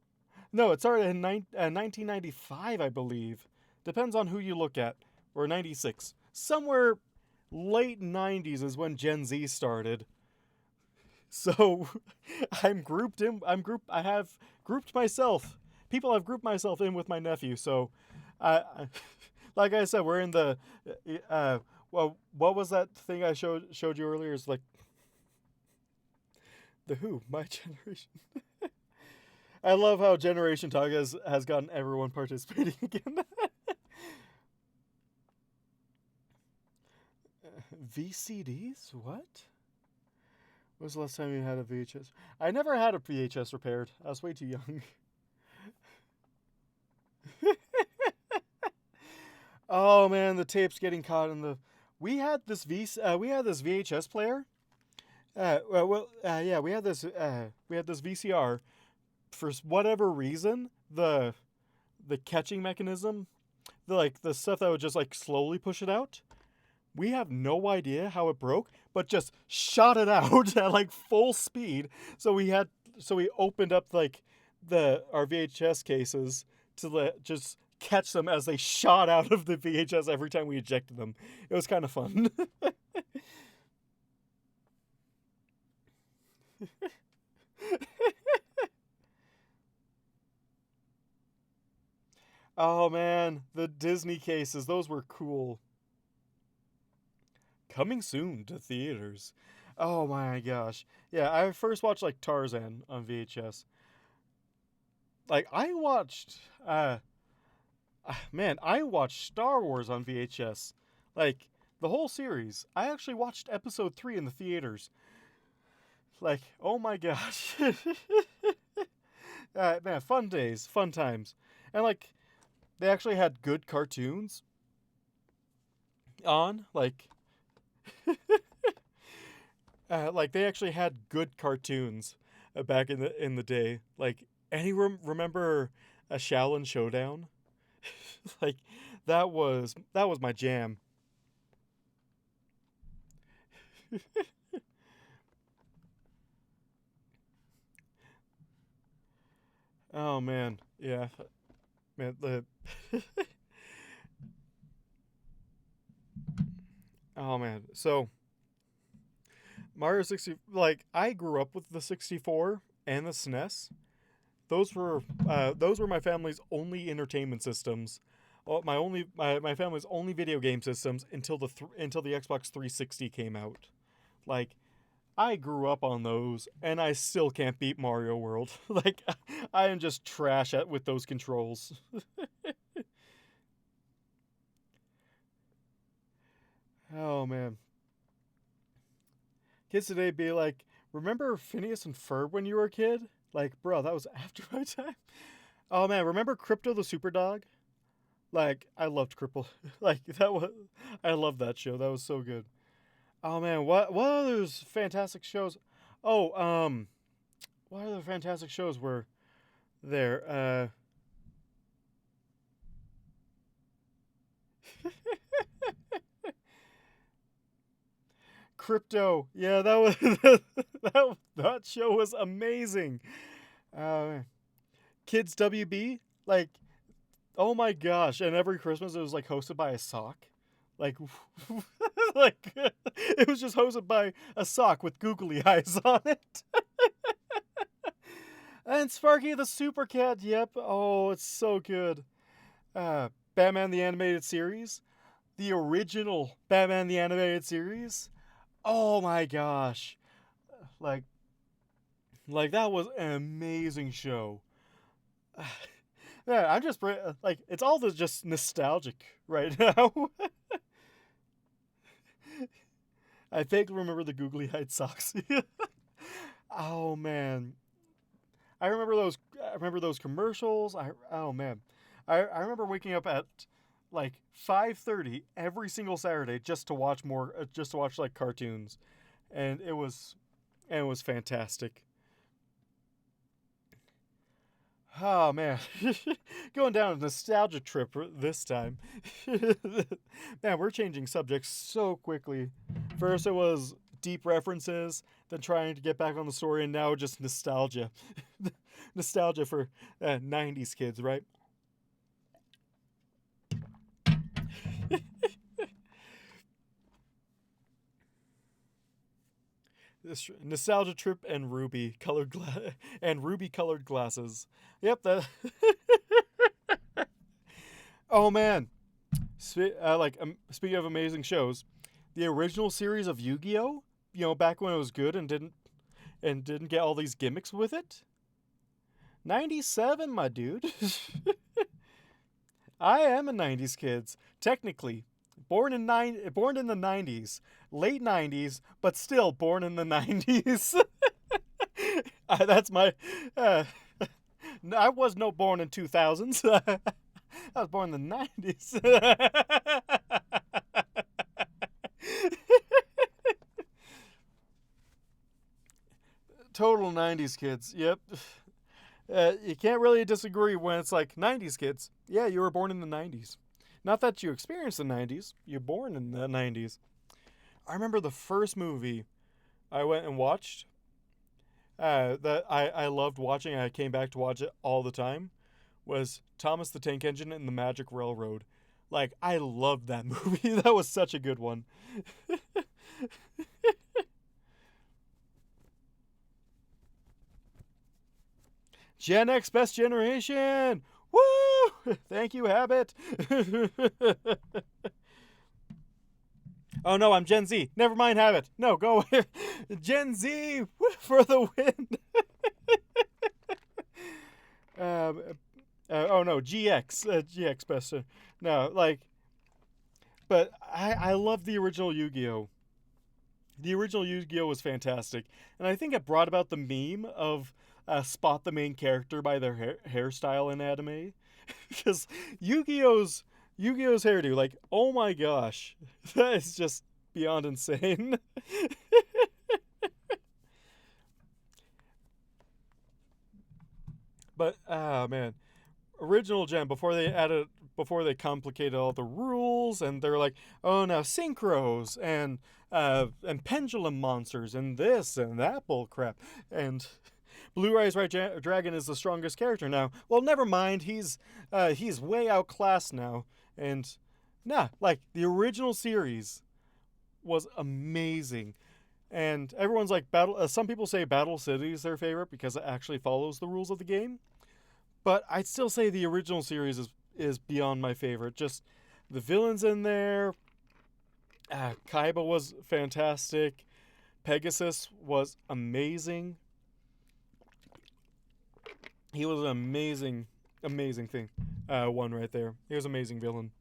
no, it started in 1995, I believe. Depends on who you look at. Or 96. Somewhere late 90s is when Gen Z started. So I have grouped myself. People have grouped myself in with my nephew. So I like I said, we're in the well, what was that thing I showed you earlier? Is like the Who, my generation. I love how Generation Talk has gotten everyone participating again. VCDs? What? When was the last time you had a VHS? I never had a VHS repaired. I was way too young. Oh man, the tape's getting caught in the. We had this VHS player. Yeah, we had this VCR. For whatever reason, the catching mechanism, the stuff that would just like slowly push it out. We have no idea how it broke, but just shot it out at like full speed. So we opened up like our VHS cases to just catch them as they shot out of the VHS every time we ejected them. It was kind of fun. Oh man, the Disney cases, those were cool. Coming soon to theaters. Oh my gosh. Yeah, I first watched like Tarzan on VHS. Like I watched Star Wars on VHS. Like the whole series. I actually watched episode 3 in the theaters. Like, oh my gosh. Man, fun days, fun times. And like they actually had good cartoons on, like they actually had good cartoons back in the day. Like, any remember a Shaolin Showdown? Like that was my jam. Oh man, yeah, man. Oh man. So Mario 60, like, I grew up with the 64 and the SNES. Those were my family's only entertainment systems. My family's only video game systems until the Xbox 360 came out. Like, I grew up on those, and I still can't beat Mario World. Like, I am just trash with those controls. Oh man, kids today be like, remember Phineas and Ferb when you were a kid? Like, bro, that was after my time. Oh man, remember Crypto the Super Dog? Like, I loved Cripple. Like, I loved that show. That was so good. Oh man, what others fantastic shows? Oh, what other fantastic shows were there? Crypto. Yeah, that was that show was amazing. Uh, Kids WB, like, oh my gosh! And every Christmas it was like hosted by a sock, like, like it was just hosted by a sock with googly eyes on it. And Sparky the Super Cat. Yep. Oh, it's so good. Batman the Animated Series, the original Batman the Animated Series. Oh my gosh, like that was an amazing show. Yeah, I'm just like, it's all just nostalgic right now. I vaguely remember the googly eyed socks. Oh man, I remember those commercials. Oh man, I remember waking up at like 5:30 every single Saturday just to watch like cartoons, and it was fantastic. Oh man, going down a nostalgia trip this time. Man, we're changing subjects so quickly. First, it was deep references, then trying to get back on the story, and now just nostalgia. Nostalgia for 90s kids, right? This nostalgia trip and ruby colored glasses. Yep, that. Oh man, speaking of amazing shows, the original series of Yu-Gi-Oh, back when it was good and didn't get all these gimmicks with it. 97, my dude. I am a 90s kid, technically. Born in the 90s, late 90s, but still born in the 90s. That's my I was no born in 2000s. I was born in the 90s. Total 90s kids. Yep. You can't really disagree when it's like 90s kids. Yeah, you were born in the 90s. Not that you experienced the 90s, you're born in the 90s. I remember the first movie I went and watched that I loved watching, and I came back to watch it all the time, was Thomas the Tank Engine and the Magic Railroad. Like, I loved that movie. That was such a good one. Gen X Best Generation! Woo! Thank you, Habit. Oh no, I'm Gen Z. Never mind, Habit. No, go away. Gen Z for the win. Oh no, GX. GX Best. No, like, but I love the original Yu-Gi-Oh! The original Yu-Gi-Oh! Was fantastic. And I think it brought about the meme of spot the main character by their hairstyle in anime. Because Yu-Gi-Oh's hairdo, like, oh my gosh, that is just beyond insane. But man, original Gen, before they complicated all the rules, and they're like, oh, now synchros and pendulum monsters and this and that bull crap, and Blue Eyes White Dragon is the strongest character now. Well, never mind. He's way outclassed now. And nah, like, the original series was amazing. And everyone's like, Battle. Some people say Battle City is their favorite because it actually follows the rules of the game. But I'd still say the original series is beyond my favorite. Just the villains in there. Kaiba was fantastic. Pegasus was amazing. He was an amazing thing. One right there. He was an amazing villain.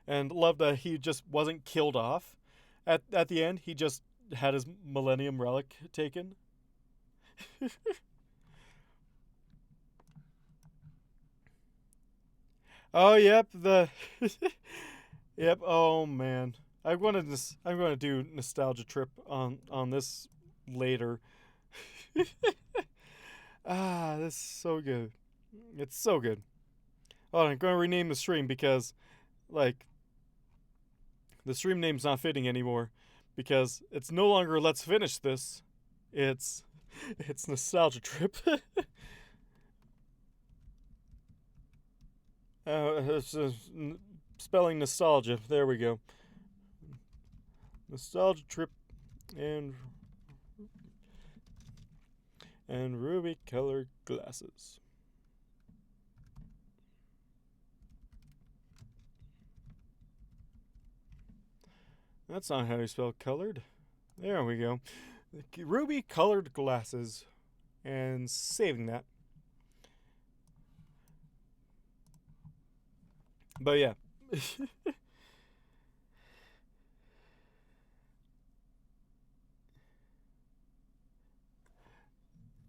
And love that he just wasn't killed off. At the end, he just had his Millennium Relic taken. Oh, yep, yep, oh man. I'm going to do nostalgia trip on this later. This is so good. It's so good. Oh, I'm going to rename the stream because like the stream name's not fitting anymore because it's no longer let's finish this. It's nostalgia trip. It's spelling nostalgia. There we go. Nostalgia trip and ruby colored glasses. That's not how you spell colored. There we go. Ruby colored glasses. And saving that. But yeah.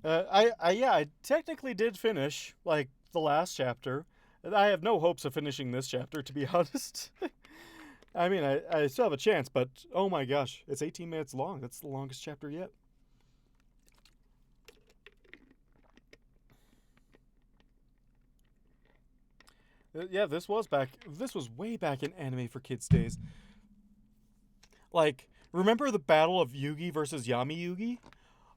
I technically did finish like the last chapter. I have no hopes of finishing this chapter, to be honest. I mean, I still have a chance, but oh my gosh, it's 18 minutes long. That's the longest chapter yet. Yeah, this was way back in Anime for Kids days. Like, remember the battle of Yugi versus Yami Yugi?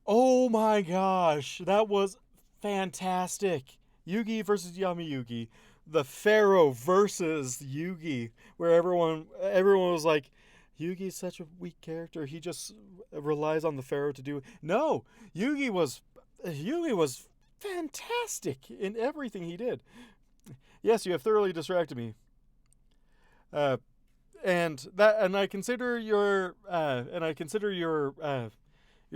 Oh my gosh, that was fantastic. Yugi versus Yami Yugi. The Pharaoh versus Yugi, where everyone was like, Yugi's such a weak character. He just relies on the Pharaoh to do. No, Yugi was fantastic in everything he did. Yes, you have thoroughly distracted me. And I consider your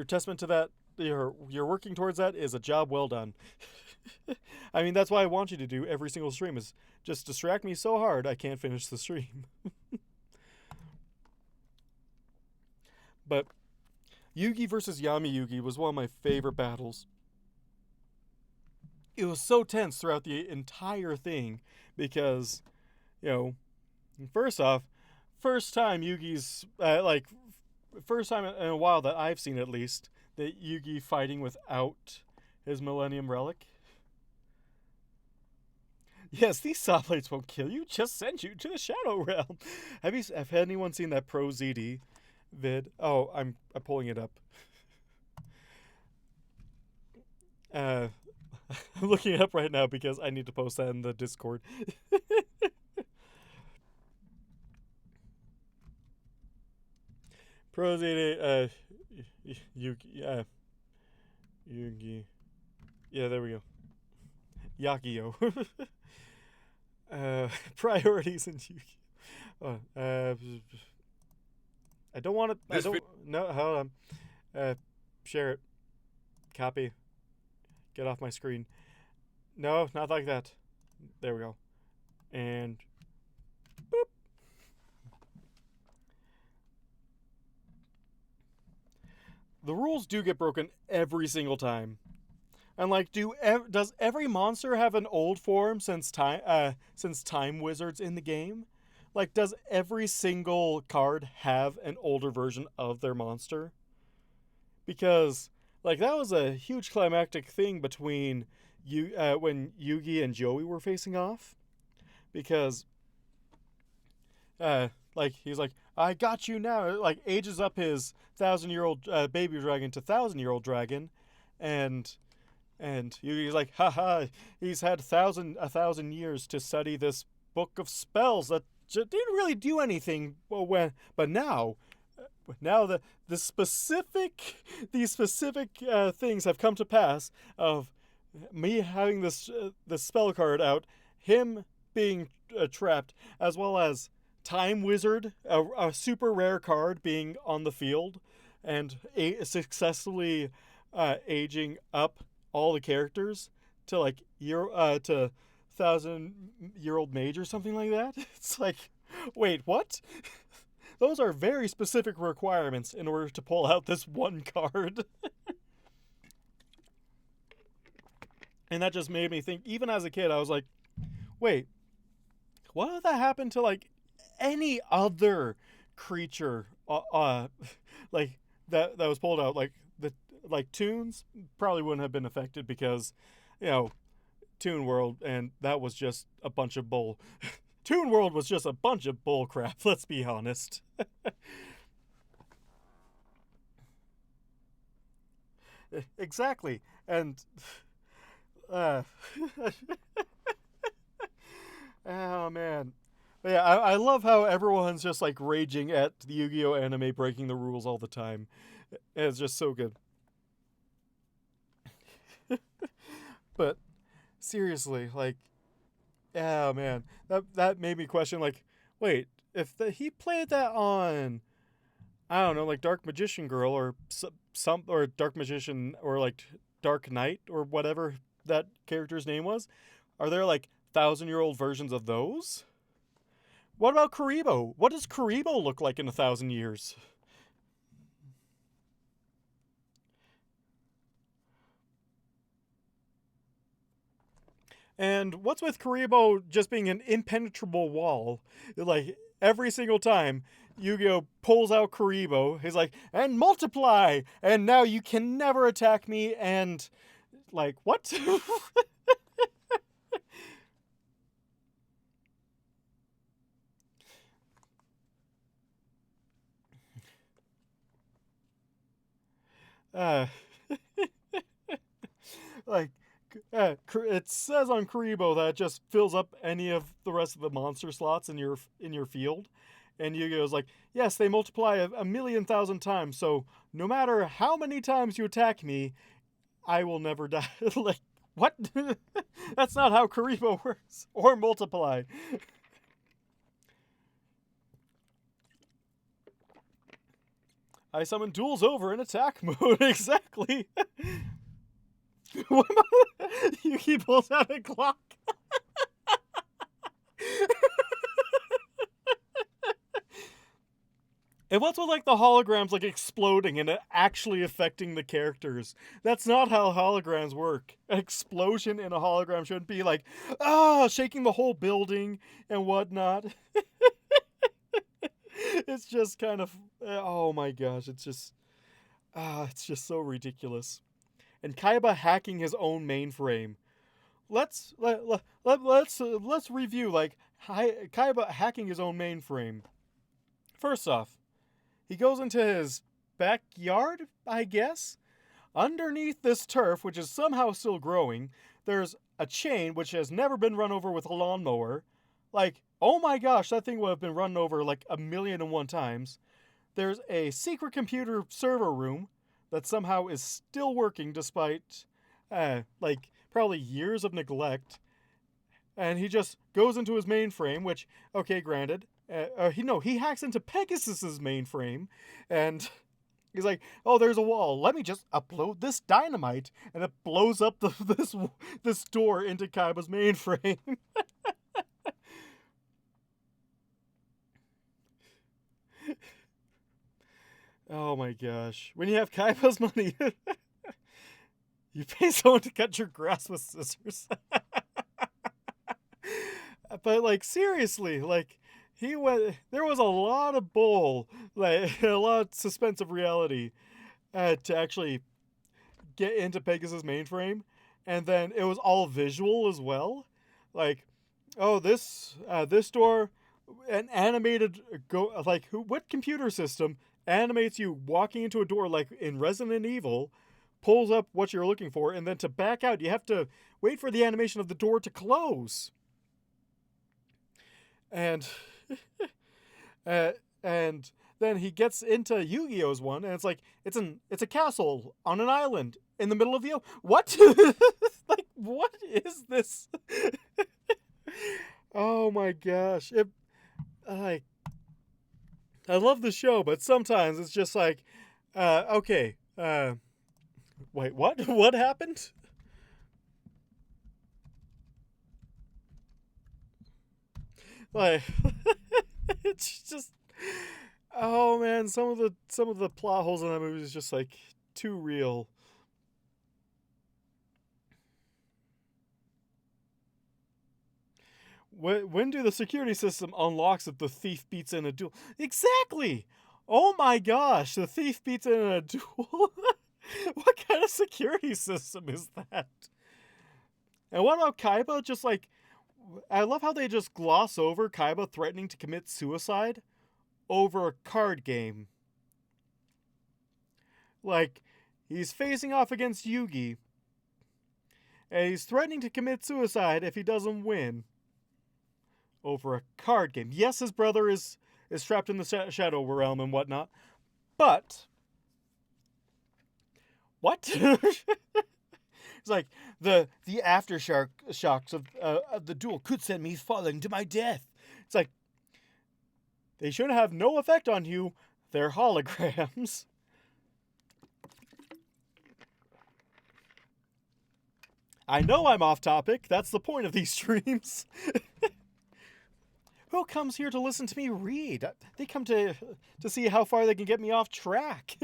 testament to that. You're working towards that is a job well done. I mean, that's why I want you to do every single stream is just distract me so hard I can't finish the stream. But Yugi versus Yami Yugi was one of my favorite battles. It was so tense throughout the entire thing because, first off, first time Yugi's first time in a while that I've seen at least that Yugi fighting without his Millennium Relic. Yes, these saw blades won't kill you, just send you to the Shadow Realm. Have anyone seen that Pro ZD vid? Oh, I'm pulling it up. I'm looking it up right now because I need to post that in the Discord. Pro ZD, Yugi, yeah, there we go. Yakio. Priorities in Yugi. I don't want to. No, hold on. Share it. Copy. Get off my screen. No, not like that. There we go. And boop. The rules do get broken every single time. And like, does every monster have an old form since Time Wizard's in the game? Like, does every single card have an older version of their monster? Because like that was a huge climactic thing between when Yugi and Joey were facing off, because like he's like, I got you now. Like ages up his 1,000-year-old baby dragon to 1,000-year-old dragon, and Yugi's like, haha, he's had 1,000 years to study this book of spells that didn't really do anything. But now, now these specific things have come to pass of me having this spell card out, him being trapped, as well as Time Wizard, a super rare card, being on the field and successfully aging up all the characters to like to 1,000-year-old mage or something like that. It's like, wait, what? Those are very specific requirements in order to pull out this one card. And that just made me think, even as a kid, I was like, wait, what if that happened to like any other creature like that was pulled out? Like Toons probably wouldn't have been affected because, Toon World, and that was just a bunch of bull. Toon World was just a bunch of bull crap, let's be honest. Exactly. And oh man. But yeah, I love how everyone's just like raging at the Yu-Gi-Oh anime breaking the rules all the time. It's just so good. But seriously, like, oh man, that made me question, like, wait, if he played that on, I don't know, like Dark Magician Girl or some or Dark Magician or like Dark Knight or whatever that character's name was, are there like 1,000-year-old versions of those? What about Karibo? What does Karibo look like in 1,000 years? And what's with Karibo just being an impenetrable wall? Like, every single time Yu-Gi-Oh pulls out Karibo, he's like, and multiply! And now you can never attack me, and, like, what? uh, like, it says on Karibo that it just fills up any of the rest of the monster slots in your field, and Yu-Gi-Oh's like, yes, they multiply a million thousand times, so no matter how many times you attack me, I will never die. Like, what? That's not how Karibo works, or multiply. I summon duels over in attack mode. Exactly. Yuki pulls out a clock. And what's with like the holograms like exploding and it actually affecting the characters? That's not how holograms work. An explosion in a hologram shouldn't be like, shaking the whole building and whatnot. It's just kind of, oh my gosh, it's just so ridiculous. And Kaiba hacking his own mainframe. Let's review like Kaiba hacking his own mainframe. First off, he goes into his backyard, I guess. Underneath this turf, which is somehow still growing, there's a chain which has never been run over with a lawnmower. Like, oh my gosh, that thing would have been run over like 1,000,001 times. There's a secret computer server room that somehow is still working despite, like, probably years of neglect. And he just goes into his mainframe, which, okay, granted, he hacks into Pegasus's mainframe, and he's like, "Oh, there's a wall. Let me just upload this dynamite," and it blows up this door into Kaiba's mainframe. Oh my gosh! When you have Kaiba's money, you pay someone to cut your grass with scissors. But like seriously, like. There was a lot of bull, like a lot of suspense of reality, to actually get into Pegasus mainframe, and then it was all visual as well. Like, oh, this door, an animated what computer system animates you walking into a door like in Resident Evil, pulls up what you're looking for, and then to back out, you have to wait for the animation of the door to close. And and then he gets into Yu-Gi-Oh's one, and it's like it's a castle on an island in the middle of the what? Like, what is this? Oh my gosh! Like, I love the show, but sometimes it's just like, okay, wait, what? What happened? Like, it's just, oh man, some of the plot holes in that movie is just like too real. When do the security system unlocks if the thief beats in a duel? Exactly. Oh my gosh, the thief beats in a duel. What kind of security system is that? And what about Kaiba? Just like, I love how they just gloss over Kaiba threatening to commit suicide over a card game. Like, he's facing off against Yugi, and he's threatening to commit suicide if he doesn't win over a card game. Yes, his brother is trapped in the Shadow Realm and whatnot, but what? It's like the shocks of the duel could send me falling to my death. It's like, they should have no effect on you. They're holograms. I know I'm off topic. That's the point of these streams. Who comes here to listen to me read? They come to see how far they can get me off track.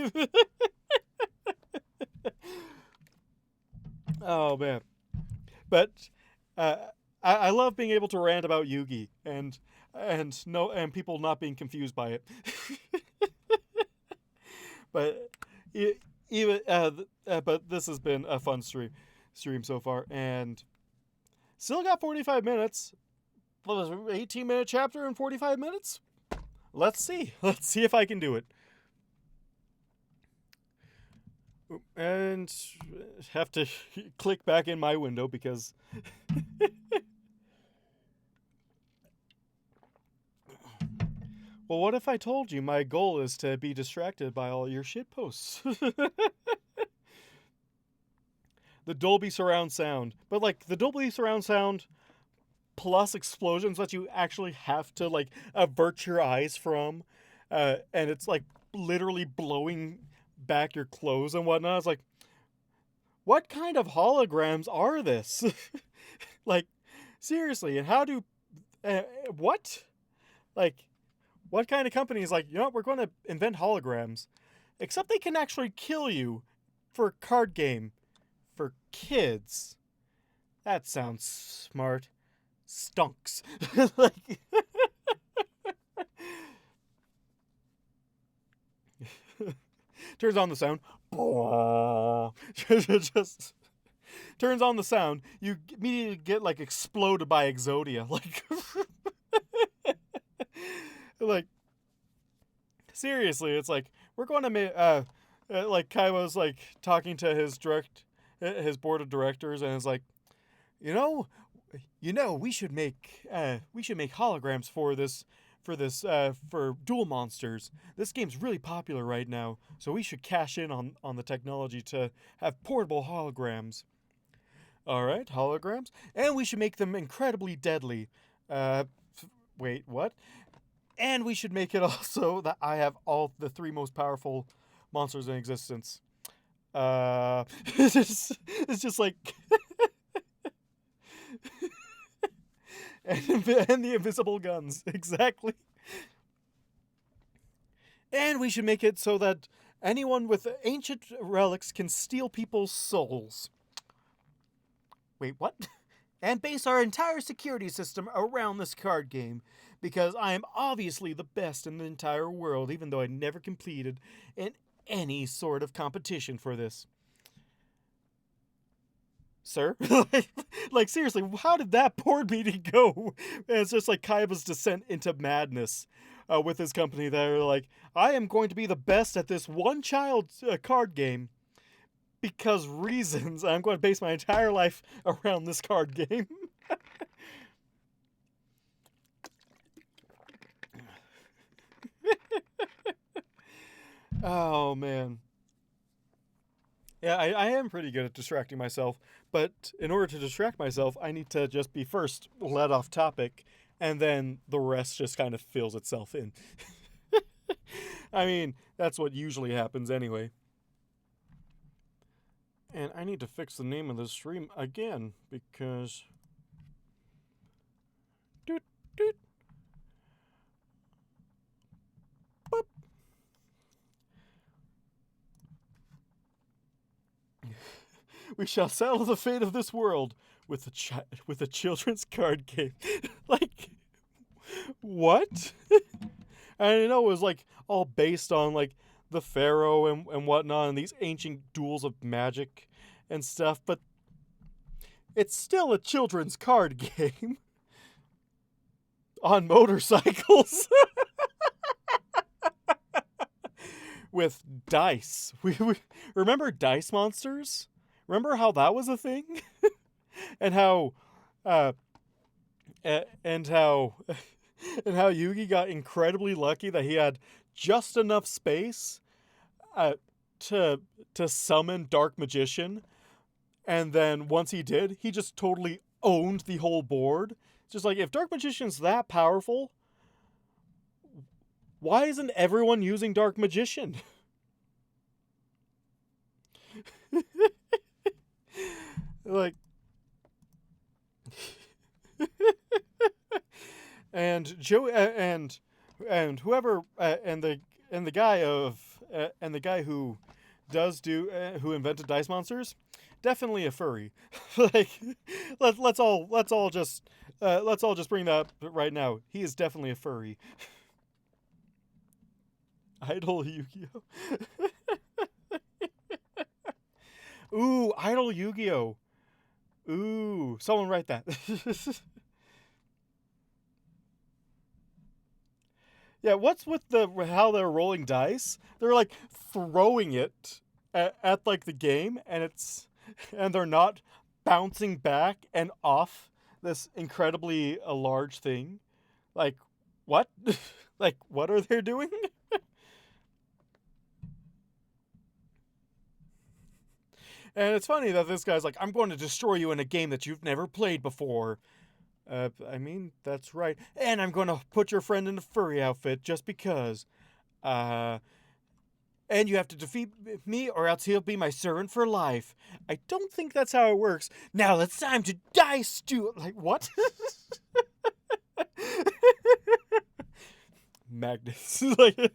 Oh man, but I love being able to rant about Yugi and people not being confused by it. But even but this has been a fun stream so far, and still got 45 minutes. 18-minute chapter in 45 minutes? Let's see. Let's see if I can do it. And have to click back in my window because well, what if I told you my goal is to be distracted by all your shit posts? The Dolby surround sound. But like the Dolby surround sound plus explosions that you actually have to like avert your eyes from, and it's like literally blowing back your clothes and whatnot. It's like, what kind of holograms are this? Like, seriously, and how do what? Like, what kind of company is like, you know what, we're going to invent holograms, except they can actually kill you for a card game for kids? That sounds smart. Stunks. Like, turns on the sound. Just turns on the sound. You immediately get like exploded by Exodia. Like, like, seriously, it's like, we're going to make like Kaiba's like talking to his board of directors, and it's like, you know, we should make holograms for Duel Monsters. This game's really popular right now, so we should cash in on the technology to have portable holograms. All right, holograms, and we should make them incredibly deadly. Wait, what? And we should make it also that I have all the 3 most powerful monsters in existence. It's just like. And the invisible guns, exactly. And we should make it so that anyone with ancient relics can steal people's souls. Wait, what? And base our entire security system around this card game, because I am obviously the best in the entire world, even though I never competed in any sort of competition for this. Sir? Like, seriously, how did that board meeting go? And it's just like Kaiba's descent into madness with his company. They're like, I am going to be the best at this one-child card game because reasons. I'm going to base my entire life around this card game. Oh, man. Yeah, I am pretty good at distracting myself, but in order to distract myself, I need to just be first led off topic, and then the rest just kind of fills itself in. I mean, that's what usually happens anyway. And I need to fix the name of the stream again, because... Doot, doot. Boop. We shall settle the fate of this world with a children's card game. Like, what? I know it was like all based on like the pharaoh and whatnot and these ancient duels of magic and stuff, but it's still a children's card game on motorcycles with dice. We remember Dice Monsters? Remember how that was a thing? and how and how and how Yugi got incredibly lucky that he had just enough space to summon Dark Magician, and then once he did, he just totally owned the whole board. Just like, if Dark Magician's that powerful, why isn't everyone using Dark Magician? Like, and Joe and whoever and the guy who invented Dice Monsters, definitely a furry. Like, let's all just bring that up right now. He is definitely a furry. Idol Yu-Gi-Oh. Ooh, Idol Yu-Gi-Oh. Ooh, someone write that. Yeah, what's with how they're rolling dice? They're like throwing it at like the game, and they're not bouncing back and off this incredibly large thing. Like, what? Like, what are they doing? And it's funny that this guy's like, I'm going to destroy you in a game that you've never played before. I mean, that's right. And I'm going to put your friend in a furry outfit just because. And you have to defeat me or else he'll be my servant for life. I don't think that's how it works. Now it's time to die, Stu. Like, what? Magnus. Like,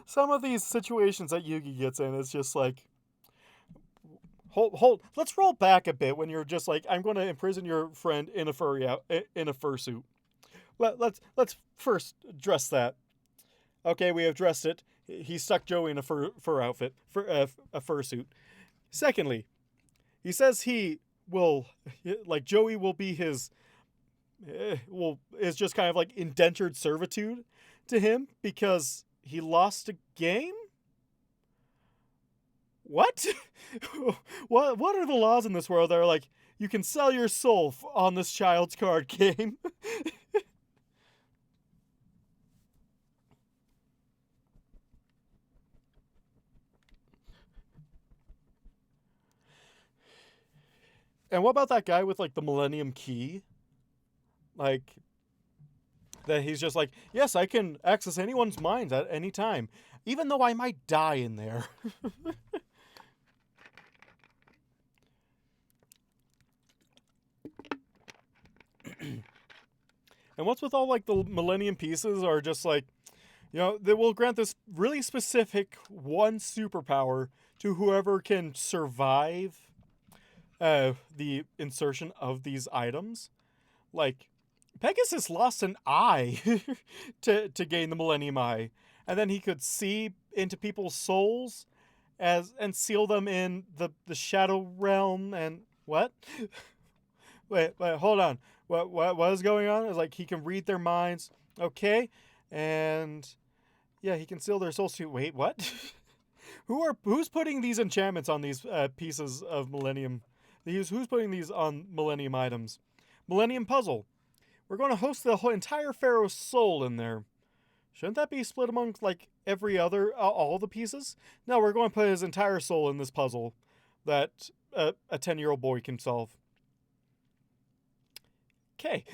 some of these situations that Yugi gets in, it's just like, Hold. Let's roll back a bit when you're just like, I'm going to imprison your friend in a fursuit. Let's first address that. Okay, we have addressed it. He stuck Joey in a fur outfit, a fursuit. Secondly, he says he will, like, Joey will be his, is just kind of like indentured servitude to him because he lost a game. What? What are the laws in this world that are like, you can sell your soul on this child's card game? And what about that guy with like the Millennium Key? Like, that he's just like, yes, I can access anyone's mind at any time, even though I might die in there. And what's with all like the Millennium Pieces are just like, they will grant this really specific one superpower to whoever can survive the insertion of these items. Like, Pegasus lost an eye to gain the Millennium Eye, and then he could see into people's souls and seal them in the Shadow Realm. And what? Wait, hold on. What is going on? It's like he can read their minds. Okay, and yeah, he can seal their souls too. Wait, what? Who's putting these enchantments on these pieces of Millennium? Who's putting these on Millennium items? Millennium Puzzle. We're going to host the whole entire Pharaoh's soul in there. Shouldn't that be split among like every other, all the pieces. No, we're going to put his entire soul in this puzzle that a 10-year-old boy can solve. Okay.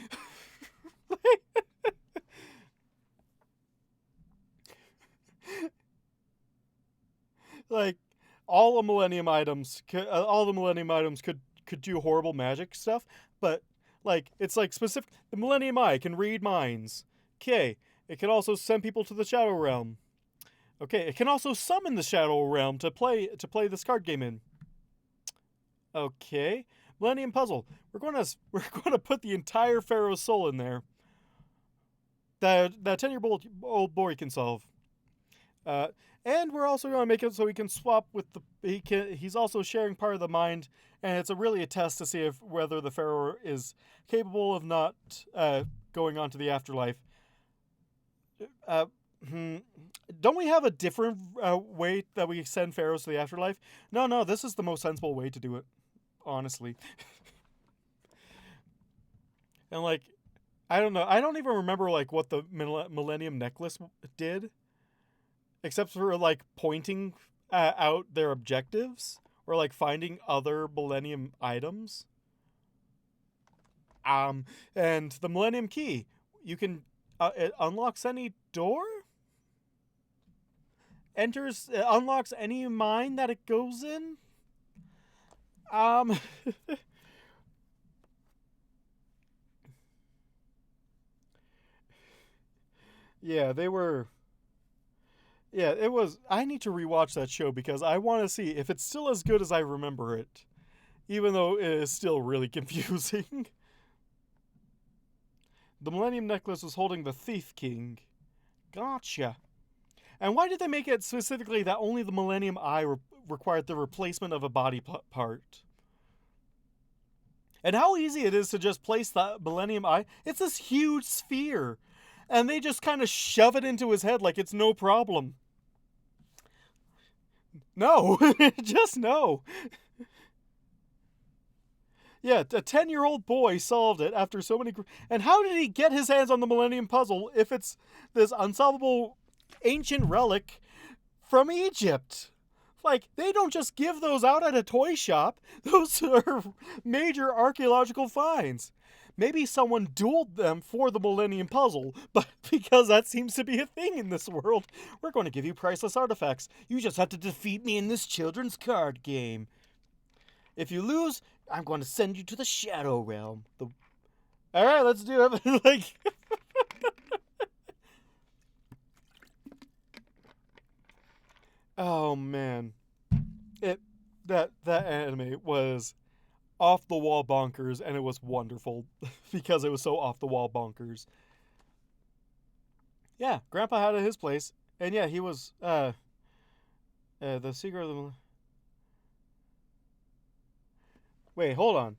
Like, all the Millennium items could do horrible magic stuff, but like it's like specific. The Millennium Eye can read minds. Okay, it can also send people to the Shadow Realm. Okay, it can also summon the Shadow Realm to play this card game in. Okay, Millennium Puzzle. We're going to put the entire Pharaoh's soul in there. That 10-year-old boy can solve. And we're also going to make it so he can swap with he's also sharing part of the mind, and it's really a test to see whether the Pharaoh is capable of not going on to the afterlife. Don't we have a different way that we send pharaohs to the afterlife? No, this is the most sensible way to do it, honestly. And like, I don't know. I don't even remember like what the Millennium Necklace did, except for like pointing out their objectives or like finding other Millennium items. And the Millennium Key, you can it unlocks any door, unlocks any mine that it goes in. Yeah, they were. Yeah, it was. I need to rewatch that show because I want to see if it's still as good as I remember it, even though it is still really confusing. The Millennium Necklace was holding the Thief King. Gotcha. And why did they make it specifically that only the Millennium Eye required the replacement of a body part? And how easy it is to just place the Millennium Eye. It's this huge sphere. And they just kind of shove it into his head like it's no problem. No. Just no. Yeah, a 10-year-old boy solved it after so many... And how did he get his hands on the Millennium Puzzle if it's this unsolvable ancient relic from Egypt? Like, they don't just give those out at a toy shop. Those are major archaeological finds. Maybe someone dueled them for the Millennium Puzzle, but because that seems to be a thing in this world, we're going to give you priceless artifacts. You just have to defeat me in this children's card game. If you lose, I'm going to send you to the Shadow Realm. Alright, let's do it. Like... Oh, man. That anime was off the wall bonkers, and it was wonderful because it was so off the wall bonkers. Yeah, Grandpa had it at his place, and yeah, he was the secret of the... Wait, hold on.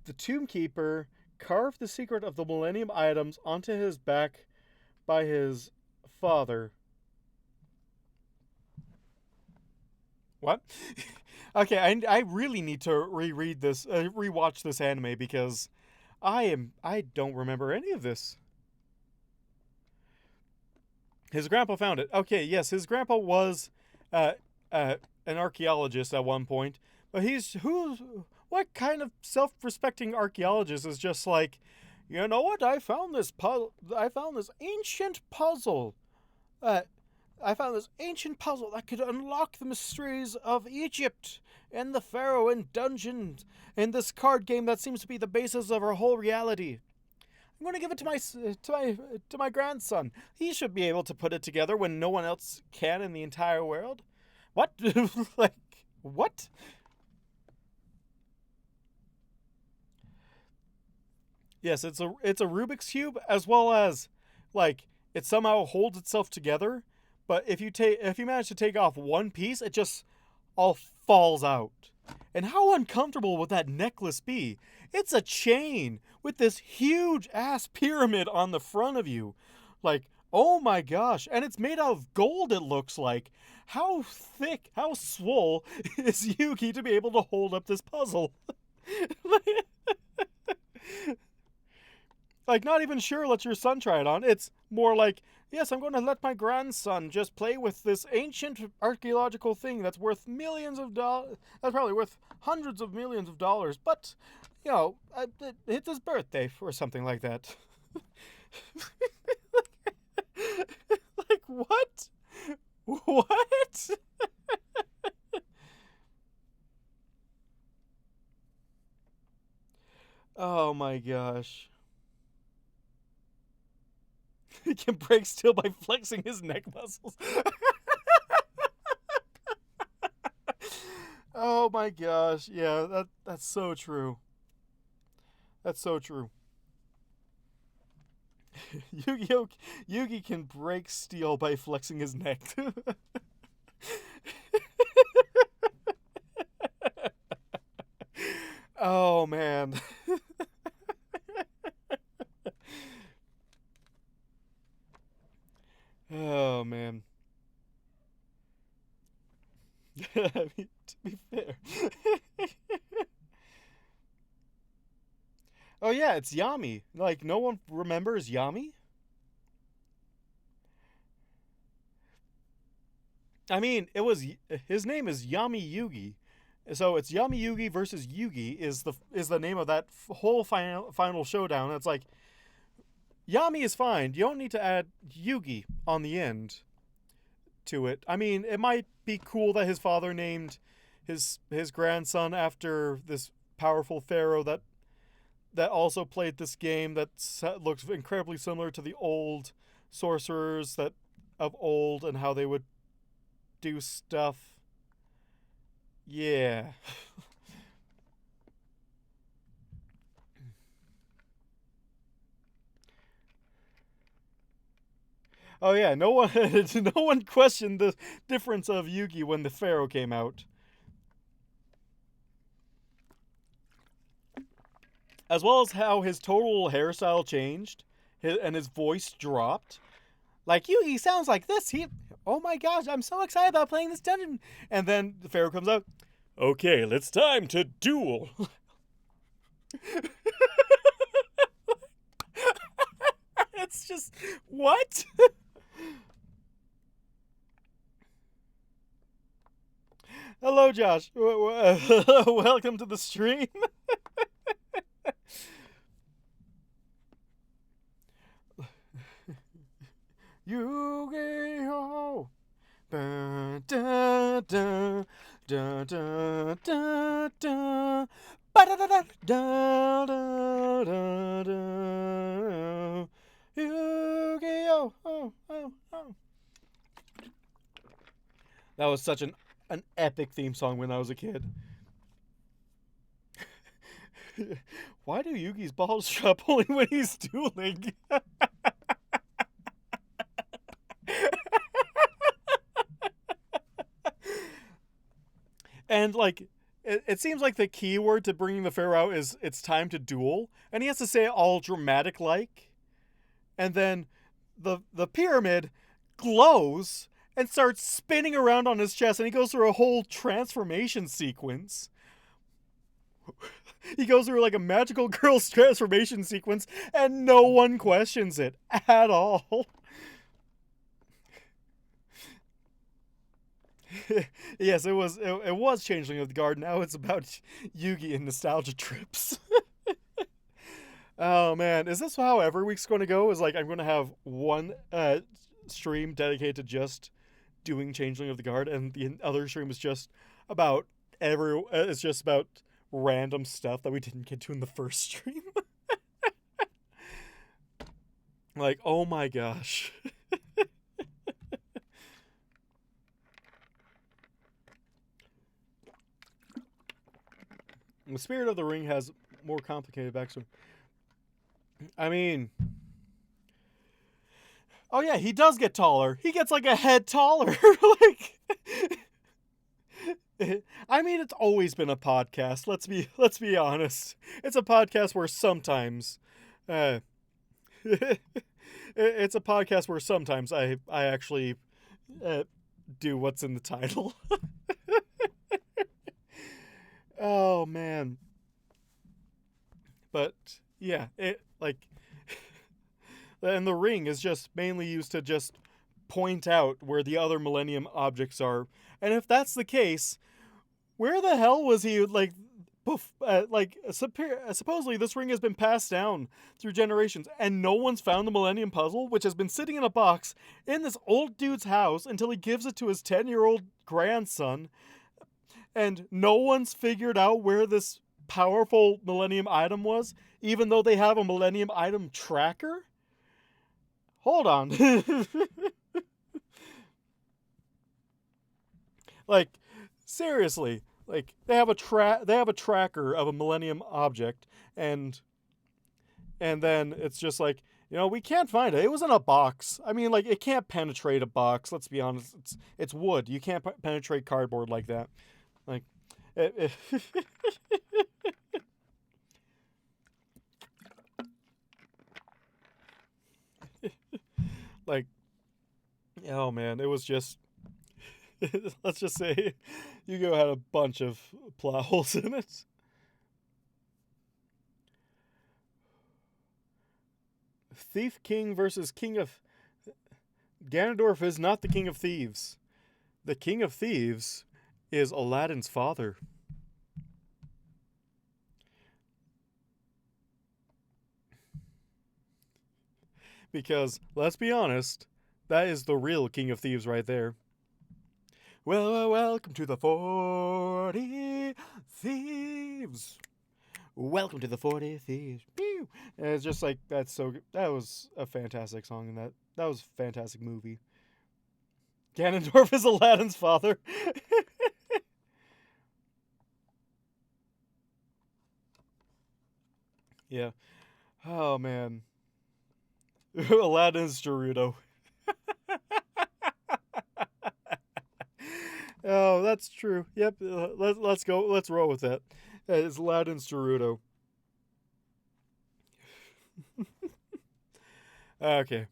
The Tomb Keeper carved the secret of the Millennium items onto his back by his father. What? Okay, I really need to rewatch this anime because I don't remember any of this. His grandpa found it. Okay, yes, his grandpa was an archaeologist at one point, but what kind of self-respecting archaeologist is just like, you know what? I found this ancient puzzle. I found this ancient puzzle that could unlock the mysteries of Egypt and the Pharaoh and dungeons and this card game that seems to be the basis of our whole reality. I'm going to give it to my grandson. He should be able to put it together when no one else can in the entire world. What? Like, what? Yes, it's a Rubik's Cube, as well as, like, it somehow holds itself together. But if you manage to take off one piece, it just all falls out. And how uncomfortable would that necklace be? It's a chain with this huge ass pyramid on the front of you. Like, oh my gosh. And it's made out of gold, it looks like. How thick, how swole is Yuki to be able to hold up this puzzle? Like, not even sure, let your son try it on. It's more like, yes, I'm going to let my grandson just play with this ancient archaeological thing that's worth millions of dollars. That's probably worth hundreds of millions of dollars. But, it's his birthday or something like that. Like, what? What? Oh my gosh. He can break steel by flexing his neck muscles. Oh my gosh. Yeah, that's so true. That's so true. Yugi can break steel by flexing his neck. Oh man. Oh man. I mean, to be fair. Oh yeah, it's Yami. Like, no one remembers Yami? I mean, his name is Yami Yugi. So it's Yami Yugi versus Yugi is the name of that whole final showdown. It's like, Yami is fine. You don't need to add Yugi on the end to it. I mean, it might be cool that his father named his grandson after this powerful pharaoh that also played this game that looks incredibly similar to the old sorcerers that of old and how they would do stuff. Yeah. Oh yeah, no one no one questioned the difference of Yugi when the Pharaoh came out. As well as how his total hairstyle changed and his voice dropped. Like, Yugi sounds like this. Oh my gosh, I'm so excited about playing this dungeon. And then the Pharaoh comes out. Okay, it's time to duel. It's just, what? Hello, Josh. Welcome to the stream. Yu-Gi-Oh! Dun, dun, dun, dun, dun, dun, dun. Yu-Gi-Oh! Oh, oh, oh. That was such an epic theme song when I was a kid. Why do Yugi's balls drop only when he's dueling? And like, it seems like the key word to bringing the pharaoh out is it's time to duel, and he has to say it all dramatic like, and then the pyramid glows and starts spinning around on his chest, and he goes through a whole transformation sequence. He goes through like a magical girl's transformation sequence, and no one questions it at all. Yes, it was Changeling of the Guard. Now it's about Yugi and nostalgia trips. Oh man, is this how every week's going to go? Is like I'm going to have one stream dedicated to just doing Changeling of the Guard, and the other stream is just about it's just about random stuff that we didn't get to in the first stream. Like, oh my gosh. The Spirit of the Ring has more complicated backstory. I mean, oh yeah, he does get taller. He gets like a head taller. Like, I mean, it's always been a podcast. Let's be honest. It's a podcast where sometimes, it's a podcast where sometimes I actually do what's in the title. Oh man. But yeah, it like And the ring is just mainly used to just point out where the other Millennium objects are. And if that's the case, where the hell was he, like, supposedly this ring has been passed down through generations, and no one's found the Millennium Puzzle, which has been sitting in a box in this old dude's house until he gives it to his 10-year-old grandson, and no one's figured out where this powerful Millennium item was, even though they have a Millennium item tracker? Hold on. Like, seriously, like they have a tracker of a Millennium object, and then it's just like, we can't find it. It was in a box. I mean, like, it can't penetrate a box. Let's be honest. It's wood. You can't penetrate cardboard like that. Like, like, oh man, it was just. Let's just say, Yu-Gi-Oh had a bunch of plot holes in it. Thief King versus King of... Ganondorf is not the King of Thieves. The King of Thieves is Aladdin's father. Because, let's be honest, that is the real King of Thieves right there. Well, welcome to the 40 Thieves. Welcome to the 40 Thieves. Pew! And it's just like, that was a fantastic song, and that was a fantastic movie. Ganondorf is Aladdin's father. Yeah. Oh, man. Aladdin's Gerudo. Oh, that's true. Yep. Let's go. Let's roll with that. It's Aladdin's Gerudo. Okay.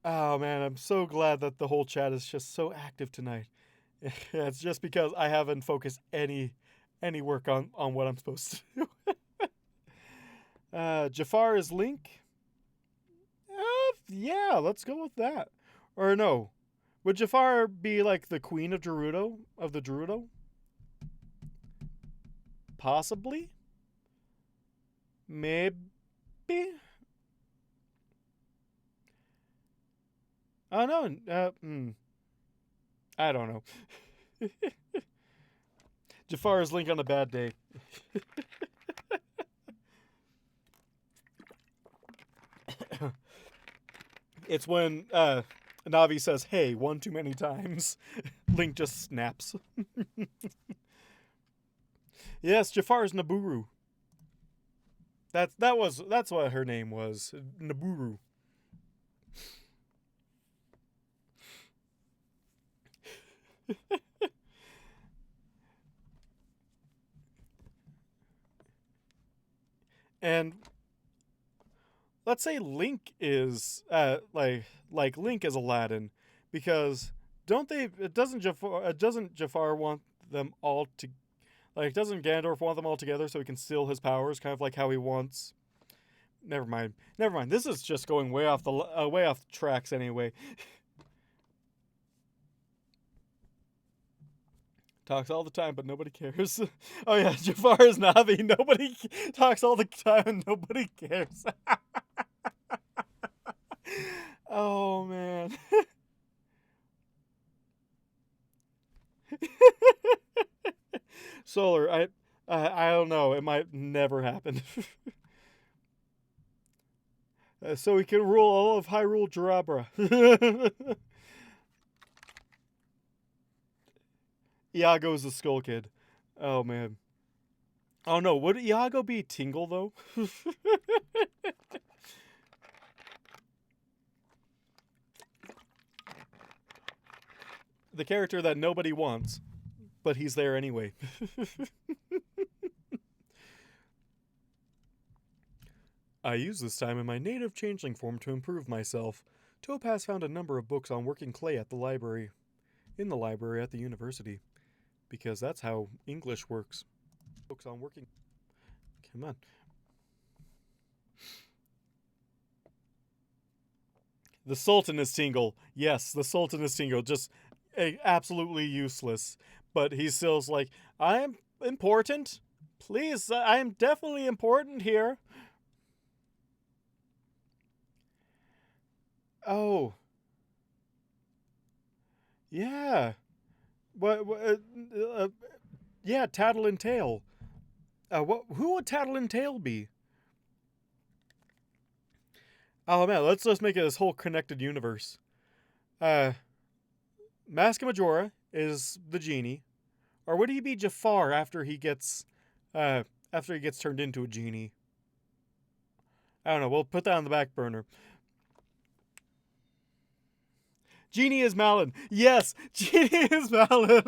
Oh man, I'm so glad that the whole chat is just so active tonight. It's just because I haven't focused any work on what I'm supposed to do. Jafar is Link. Yeah, let's go with that. Or no, would Jafar be like the queen of Gerudo, of the Gerudo? Possibly. Maybe. Oh no. I don't know. Jafar is Link on a bad day. It's when Navi says, "Hey," one too many times. Link just snaps. Yes, Jafar's Naburu. That's what her name was, Naburu. And let's say Link is like Link is Aladdin, because doesn't Jafar want them all to, like, doesn't Ganondorf want them all together so he can steal his powers, kind of like how he wants. Never mind. This is just going way off the tracks anyway. Talks all the time, but nobody cares. Oh yeah, Jafar is Navi. Nobody talks all the time, and nobody cares. Oh man. Solar, I don't know. It might never happen. So he can rule all of Hyrule Jarabra. Iago's the Skull Kid. Oh man. Oh no, would Iago be Tingle though? The character that nobody wants, but he's there anyway. I use this time in my native changeling form to improve myself. Topaz found a number of books on working clay at the library. In the library at the university. Because that's how English works. Books on working... Come on. The Sultaness Tingle. Yes, the Sultaness Tingle. Just absolutely useless. But he's still like, I am important. Please, I am definitely important here. Oh. Yeah. What yeah, Tattle and Tail. Who would Tattle and Tail be? Oh man, let's just make it this whole connected universe. Mask Majora is the genie, or would he be Jafar after he gets turned into a genie? I don't know. We'll put that on the back burner. Genie is Malin. Yes, Genie is Malin.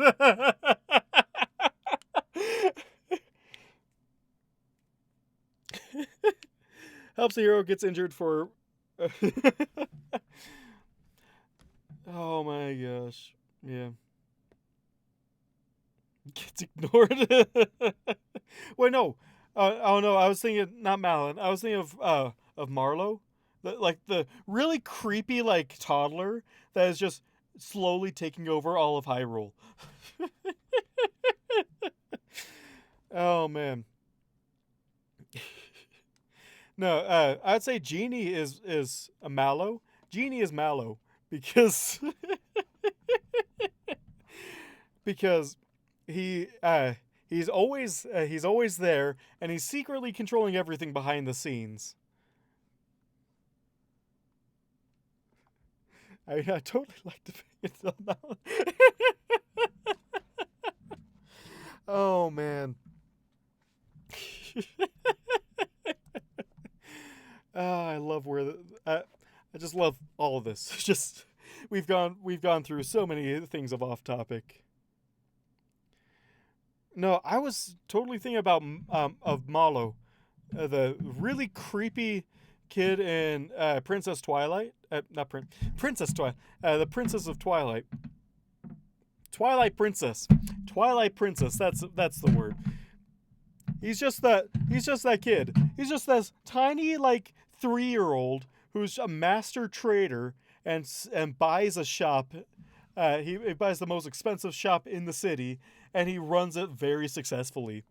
Helps the hero gets injured for. Oh my gosh. Yeah. Gets ignored. Wait, no. Oh no, I was thinking not Malin. I was thinking of Marlowe, like the really creepy like toddler that is just slowly taking over all of Hyrule. Oh man. No, I'd say Genie is a Mallow. Genie is Mallow because because he he's always there and he's secretly controlling everything behind the scenes. I totally like to it on that one. Oh man. I love where I just love all of this. Just we've gone through so many things of off topic. No, I was totally thinking about of Malo, the really creepy kid in Princess Twilight. Not Princess Twilight. The Princess of Twilight. Twilight Princess. Twilight Princess. That's the word. He's just that kid. He's just this tiny like 3-year-old who's a master trader and buys a shop. He buys the most expensive shop in the city and he runs it very successfully.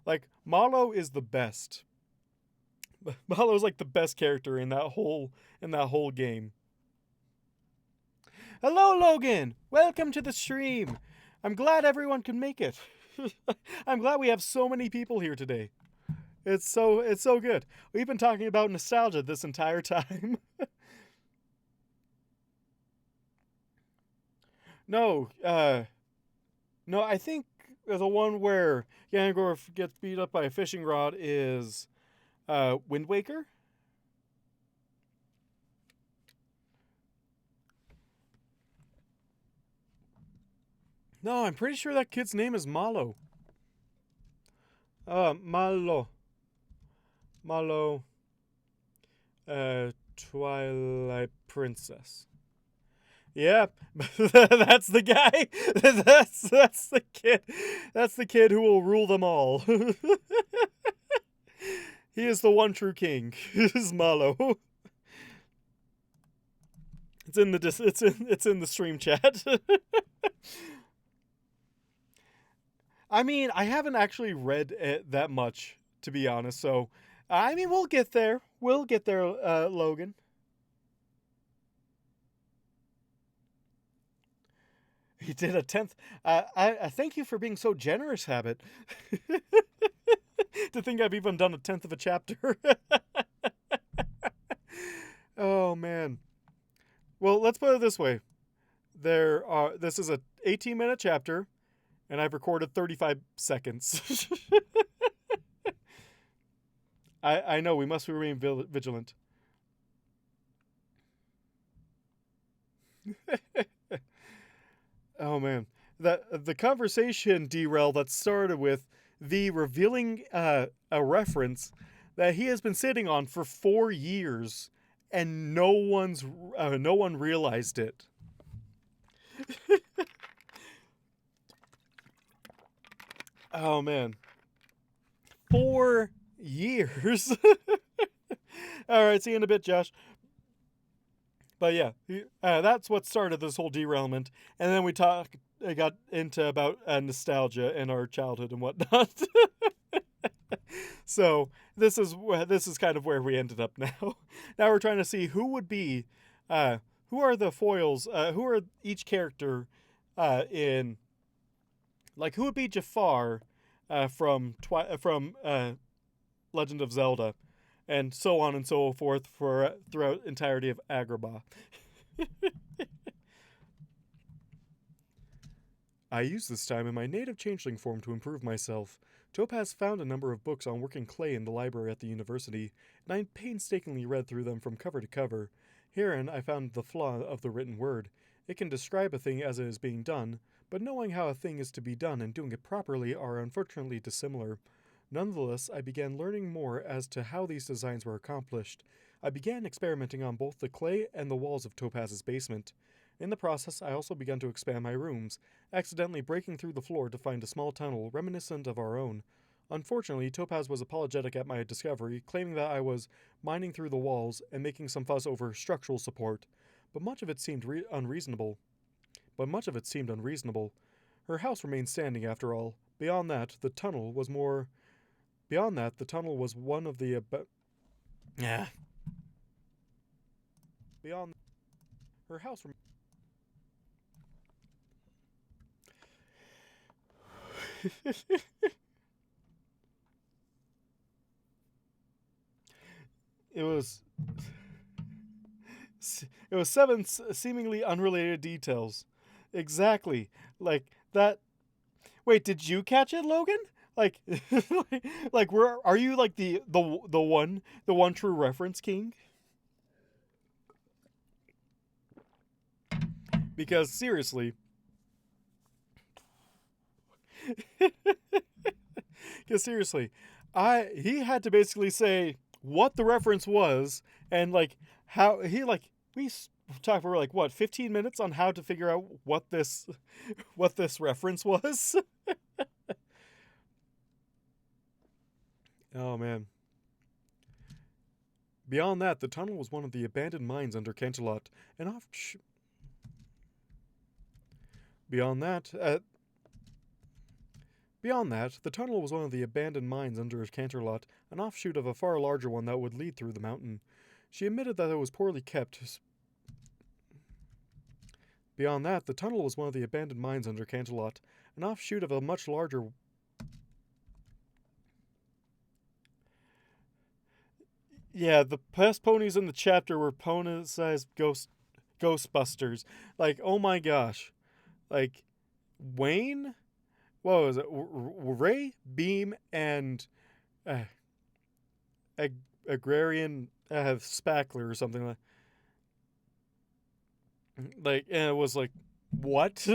Like Malo is the best. Malo is like the best character in that whole game. Hello, Logan. Welcome to the stream. I'm glad everyone can make it. I'm glad we have so many people here today. It's so good. We've been talking about nostalgia this entire time. No, I think the one where Ganondorf gets beat up by a fishing rod is Wind Waker. No, I'm pretty sure that kid's name is Malo. Malo. Twilight Princess. Yeah, that's the guy. That's the kid. That's the kid who will rule them all. He is the one true king. Is Malo. It's in the stream chat. I mean, I haven't actually read it that much, to be honest. So, I mean, we'll get there. We'll get there, Logan. He did a 10th. I thank you for being so generous, Habit. To think I've even done a 10th of a chapter. Oh man. Well, let's put it this way. This is a 18-minute chapter, and I've recorded 35 seconds. I know we must remain vigilant. Oh man, the conversation derail that started with the revealing a reference that he has been sitting on for 4 years, and no one realized it. Oh man, 4 years. All right, see you in a bit, Josh. But yeah, that's what started this whole derailment. And then we got into about nostalgia and our childhood and whatnot. So this is kind of where we ended up now. Now we're trying to see who would be, who are the foils, who are each character, in, like, who would be Jafar, from Legend of Zelda, and so on and so forth for throughout entirety of Agrabah. I used this time in my native changeling form to improve myself. Topaz found a number of books on working clay in the library at the university, and I painstakingly read through them from cover to cover. Herein I found the flaw of the written word. It can describe a thing as it is being done, but knowing how a thing is to be done and doing it properly are unfortunately dissimilar. Nonetheless, I began learning more as to how these designs were accomplished. I began experimenting on both the clay and the walls of Topaz's basement. In the process, I also began to expand my rooms, accidentally breaking through the floor to find a small tunnel reminiscent of our own. Unfortunately, Topaz was apologetic at my discovery, claiming that I was mining through the walls and making some fuss over structural support, but much of it seemed unreasonable. Her house remained standing after all. Beyond that, the tunnel was one of the beyond her house. It was seven seemingly unrelated details. Exactly. Like that. Wait, did you catch it, Logan? Like, like, are you like the one true reference king? Because seriously, he had to basically say what the reference was and like how he like we talked for like what 15 minutes on how to figure out what this reference was. Oh man. Beyond that, the tunnel was one of the abandoned mines under Canterlot, and Beyond that, the tunnel was one of the abandoned mines under Canterlot, an offshoot of a far larger one that would lead through the mountain. She admitted that it was poorly kept. Beyond that, the tunnel was one of the abandoned mines under Canterlot, an offshoot of a much larger. Yeah, the pest ponies in the chapter were pony-sized ghostbusters. Like, oh my gosh. Like, Wayne? What was it? Ray, Beam, and uh, Agrarian Spackler or something like. Like, and it was like, what?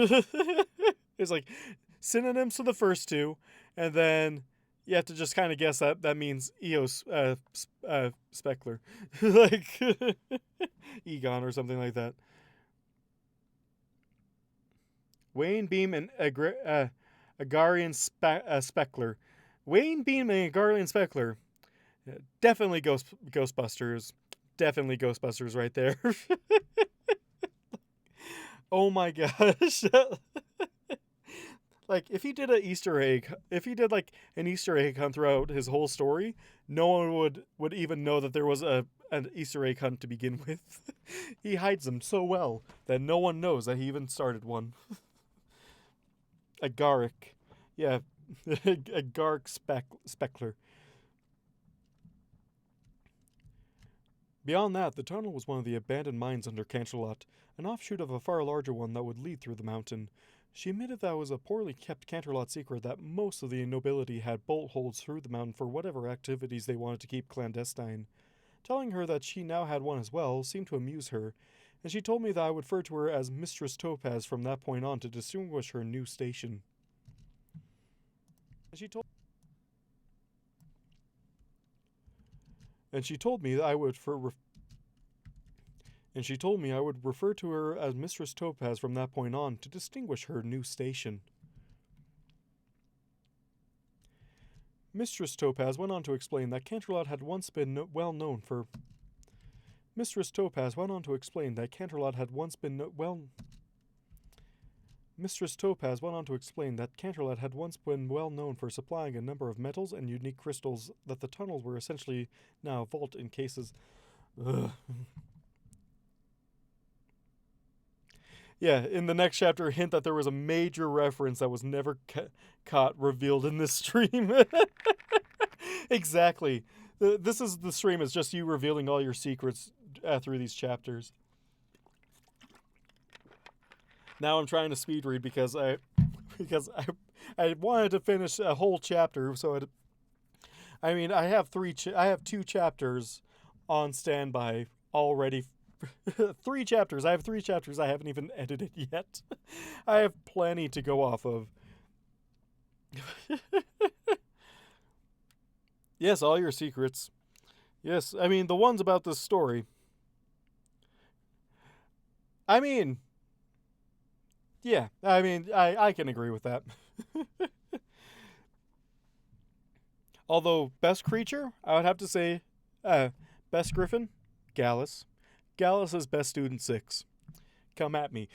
It's like synonyms to the first two, and then you have to just kind of guess that means Eos Speckler, like Egon or something like that. Wayne Beam and Agarian Speckler. Wayne Beam and Agarian Speckler. Yeah, definitely Ghostbusters. Definitely Ghostbusters right there. Oh my gosh. Like if he did like an Easter egg hunt throughout his whole story, no one would even know that there was an Easter egg hunt to begin with. He hides them so well that no one knows that he even started one. Agaric. Yeah. Agaric Speckler. Beyond that, the tunnel was one of the abandoned mines under Canterlot, an offshoot of a far larger one that would lead through the mountain. She admitted that it was a poorly kept Canterlot secret that most of the nobility had bolt holes through the mountain for whatever activities they wanted to keep clandestine. Telling her that she now had one as well seemed to amuse her, and she told me that I would refer to her as Mistress Topaz from that point on to distinguish her new station. And she told me that I would refer to her as Mistress Topaz from that point on to distinguish her new station. Mistress Topaz went on to explain that Canterlot had once been well known for Mistress Topaz went on to explain that Canterlot had once been well known for supplying a number of metals and unique crystals, that the tunnels were essentially now a vault in cases. Ugh. Yeah, in the next chapter, hint that there was a major reference that was never caught revealed in this stream. Exactly. The stream is just you revealing all your secrets through these chapters. Now I'm trying to speed read because I wanted to finish a whole chapter, so I have 2 chapters on standby already. 3 chapters. I have 3 chapters I haven't even edited yet. I have plenty to go off of. Yes, all your secrets. Yes, the ones about this story. Yeah, I can agree with that. Although, best creature, I would have to say, best griffin, Gallus. Gallus is best student 6. Come at me.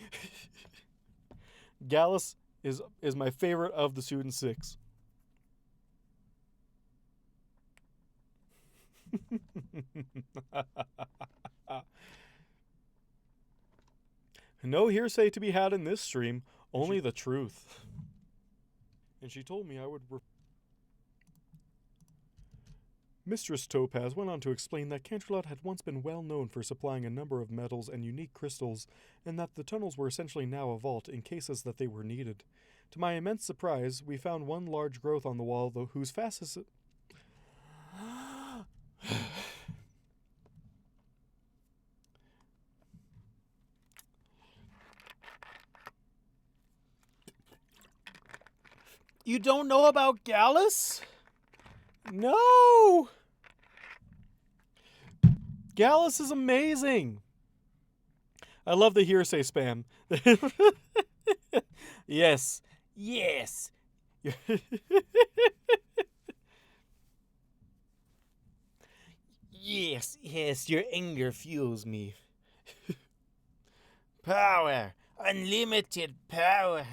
Gallus is my favorite of the student 6. No hearsay to be had in this stream, only the truth. And she told me I would... Mistress Topaz went on to explain that Canterlot had once been well known for supplying a number of metals and unique crystals, and that the tunnels were essentially now a vault in cases that they were needed. To my immense surprise, we found one large growth on the wall, whose fastest... You don't know about Gallus? No! Gallus is amazing. I love the hearsay spam. Yes. Yes. Yes, your anger fuels me. Power. Unlimited power.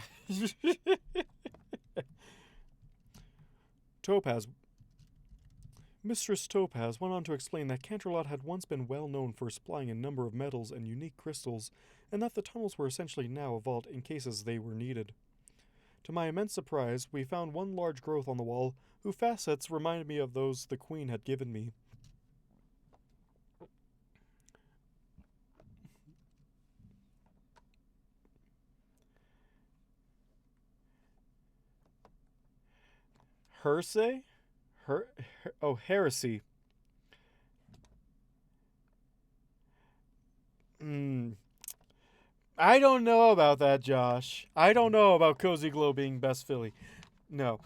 Mistress Topaz went on to explain that Canterlot had once been well known for supplying a number of metals and unique crystals, and that the tunnels were essentially now a vault in cases they were needed. To my immense surprise, we found one large growth on the wall, whose facets reminded me of those the Queen had given me. Hersey? Heresy. I don't know about that, Josh. I don't know about Cozy Glow being best Philly. No.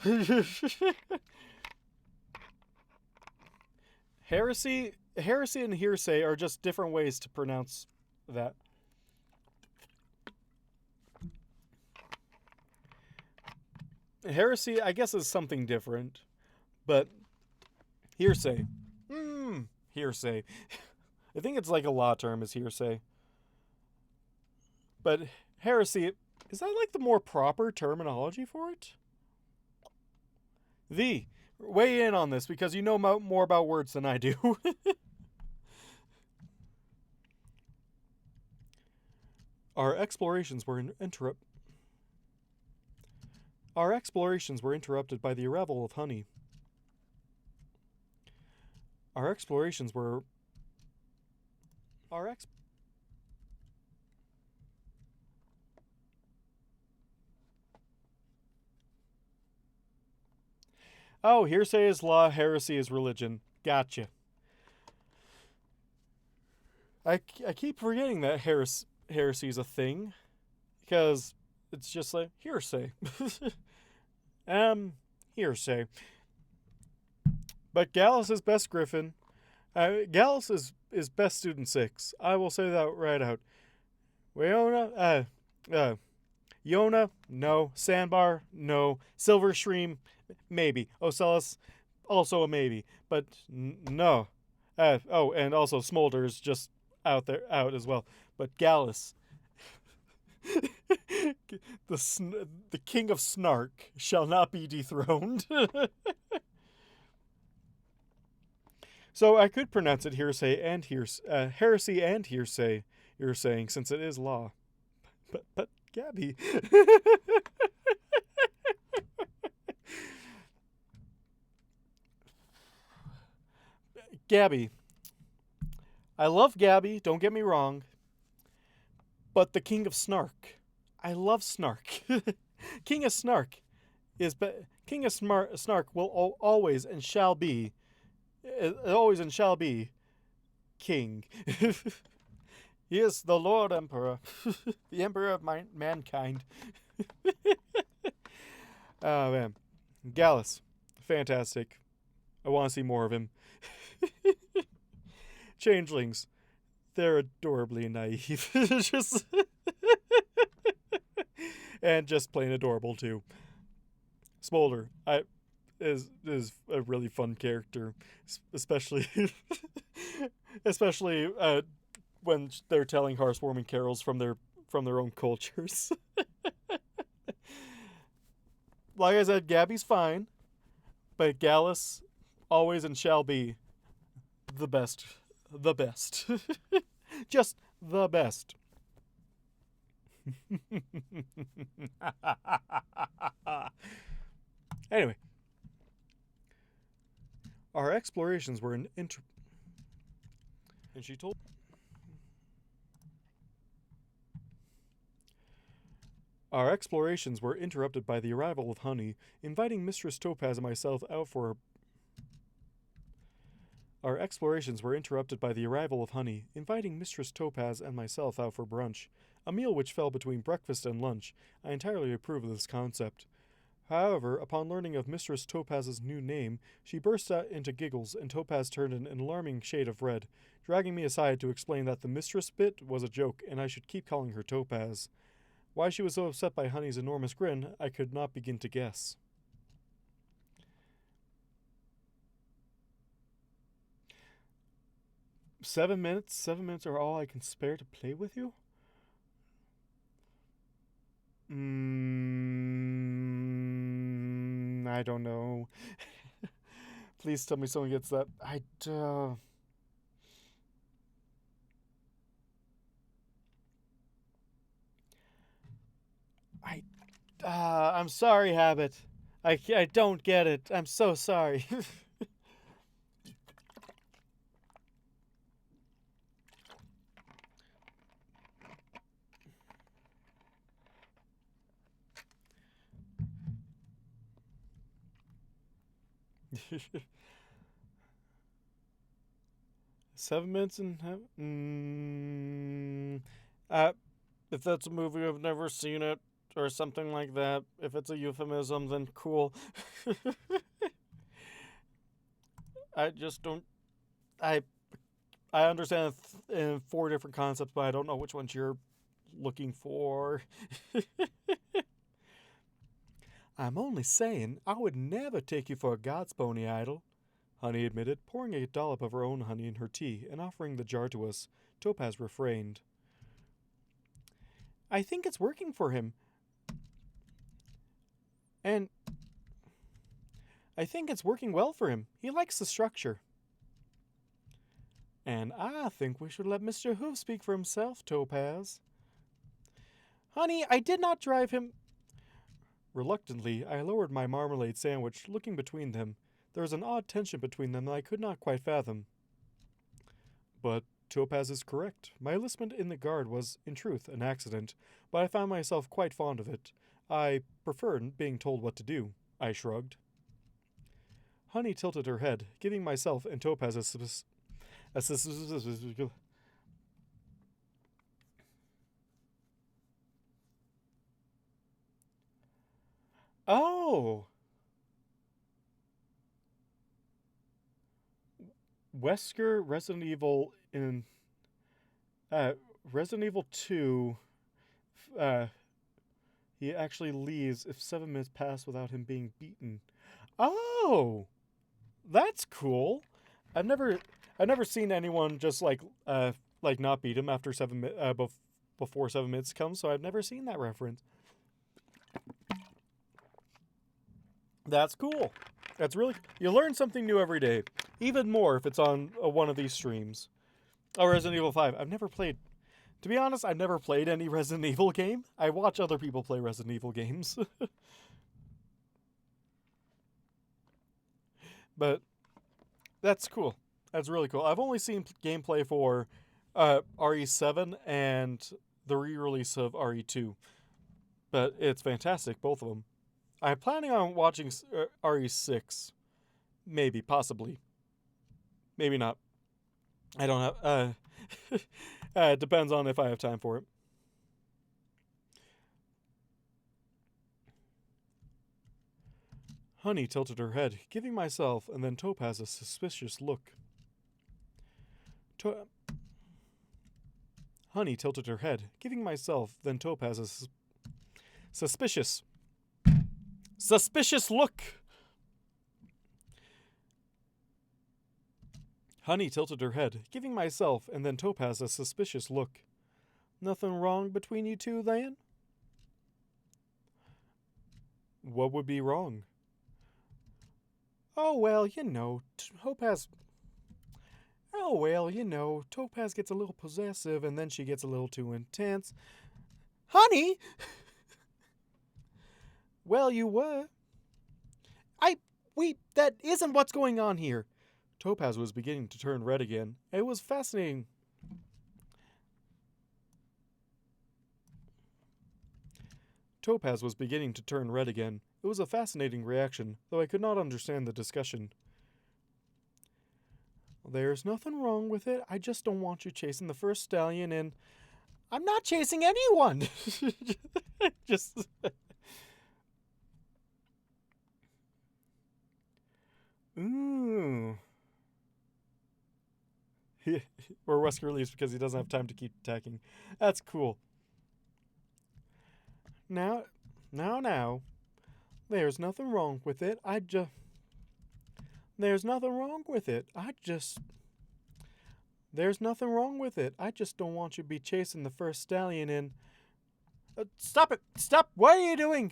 Heresy and hearsay are just different ways to pronounce that. Heresy, I guess, is something different. But hearsay. Hearsay. I think it's like a law term is hearsay. But heresy, is that like the more proper terminology for it? Weigh in on this because you know more about words than I do. Our explorations were interrupted by the arrival of honey. Oh, hearsay is law, heresy is religion. Gotcha. I keep forgetting that heresy is a thing, because it's just like hearsay. Hearsay. But Gallus is best Griffin. Gallus is best student 6. I will say that right out. Yona, no. Sandbar, no. Silverstream, maybe. Ocellus, also a maybe. But no. And also Smolder's just out as well. But Gallus, the king of snark, shall not be dethroned. So I could pronounce it hearsay and heresy and hearsay. You're saying, since it is law. But Gabby. Gabby. I love Gabby, don't get me wrong. But the king of snark. I love snark. King of snark is King of snark will always and shall be king. He is the Lord Emperor, the Emperor of mankind. Oh man, Gallus, fantastic. I want to see more of him. Changelings, they're adorably naive. Just and just plain adorable too. Smolder, is a really fun character, especially when they're telling heartwarming carols from their own cultures. Like I said, Gabby's fine, but Gallus always and shall be the best. The best. Just the best. Anyway, our explorations were and she told. Our explorations were interrupted by the arrival of Honey, inviting Mistress Topaz and myself out for. Our explorations were interrupted by the arrival of Honey, inviting Mistress Topaz and myself out for brunch, a meal which fell between breakfast and lunch. I entirely approve of this concept. However, upon learning of Mistress Topaz's new name, she burst out into giggles, and Topaz turned an alarming shade of red, dragging me aside to explain that the mistress bit was a joke, and I should keep calling her Topaz. Why she was so upset by Honey's enormous grin, I could not begin to guess. Seven minutes are all I can spare to play with you? I don't know. Please tell me someone gets that. I'm sorry, Habit. I don't get it. I'm so sorry. 7 minutes and if that's a movie, I've never seen it or something like that. If it's a euphemism, then cool. I just don't. I understand in 4 different concepts, but I don't know which ones you're looking for. I'm only saying, I would never take you for a God's pony idol, Honey admitted, pouring a dollop of her own honey in her tea and offering the jar to us. Topaz refrained. I think it's working for him. And I think it's working well for him. He likes the structure. And I think we should let Mr. Hoof speak for himself, Topaz. Honey, I did not drive him. Reluctantly, I lowered my marmalade sandwich, looking between them. There was an odd tension between them that I could not quite fathom. But Topaz is correct. My enlistment in the Guard was, in truth, an accident, but I found myself quite fond of it. I preferred being told what to do. I shrugged. Honey tilted her head, giving myself and Topaz Oh! Wesker, Resident Evil in Resident Evil 2, he actually leaves if 7 minutes pass without him being beaten. Oh! That's cool. I've never seen anyone just like like not beat him after before 7 minutes comes. So I've never seen that reference. That's cool. That's really, you learn something new every day. Even more if it's on one of these streams. Oh, Resident Evil 5. I've never played. To be honest, I've never played any Resident Evil game. I watch other people play Resident Evil games. But that's cool. That's really cool. I've only seen gameplay for RE7 and the re-release of RE2. But it's fantastic, both of them. I'm planning on watching RE6. Maybe, possibly. Maybe not. I don't have... it depends on if I have time for it. Honey tilted her head, giving myself and then Topaz a suspicious look. Honey tilted her head, giving myself then Topaz a suspicious look. Honey tilted her head, giving myself and then Topaz a suspicious look. Nothing wrong between you two, then? What would be wrong? Oh, well, Topaz... Oh, well, Topaz gets a little possessive and then she gets a little too intense. Honey! Well, you were. That isn't what's going on here. Topaz was beginning to turn red again. It was fascinating. Topaz was beginning to turn red again. It was a fascinating reaction, though I could not understand the discussion. There's nothing wrong with it. I just don't want you chasing the first stallion and... I'm not chasing anyone! Just... Ooh. Or Wesker leaves because he doesn't have time to keep attacking. That's cool. Now. There's nothing wrong with it. There's nothing wrong with it. There's nothing wrong with it. I just don't want you to be chasing the first stallion and... stop it! Stop! What are you doing?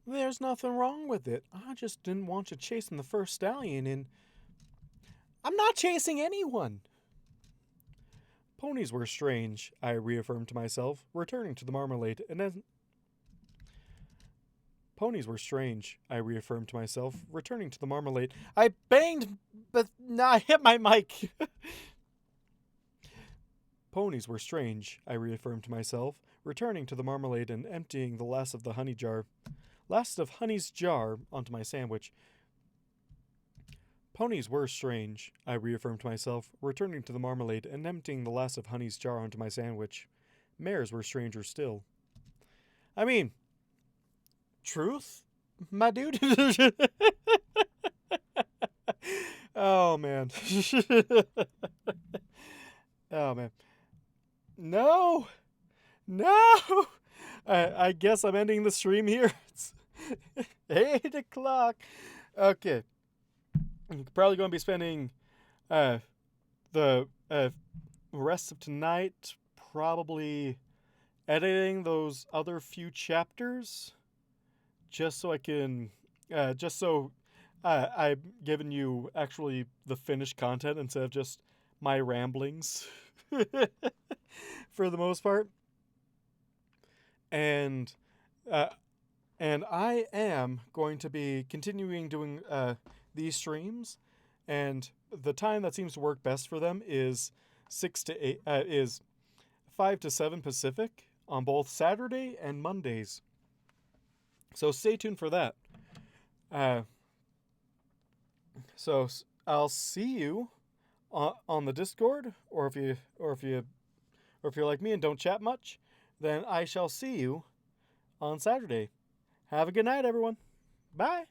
There's nothing wrong with it. I just didn't want you chasing the first stallion and... I'm not chasing anyone! Ponies were strange, I reaffirmed to myself, returning to the marmalade, and then... Ponies were strange, I reaffirmed to myself, returning to the marmalade. I banged, but I hit my mic! Ponies were strange, I reaffirmed to myself, returning to the marmalade and emptying the last of honey's jar onto my sandwich. Ponies were strange, I reaffirmed to myself, returning to the marmalade and emptying the last of honey's jar onto my sandwich. Mares were stranger still. I mean, truth, my dude? Oh, man. Oh, man. No! I guess I'm ending the stream here. It's 8 o'clock. Okay. I'm probably going to be spending the rest of tonight probably editing those other few chapters just so I can I'm giving you actually the finished content instead of just my ramblings for the most part. And I am going to be continuing doing these streams, and the time that seems to work best for them is 5 to 7 Pacific on both Saturday and Mondays. So stay tuned for that. So I'll see you on the Discord, or if you're like me and don't chat much, then I shall see you on Saturday. Have a good night, everyone. Bye.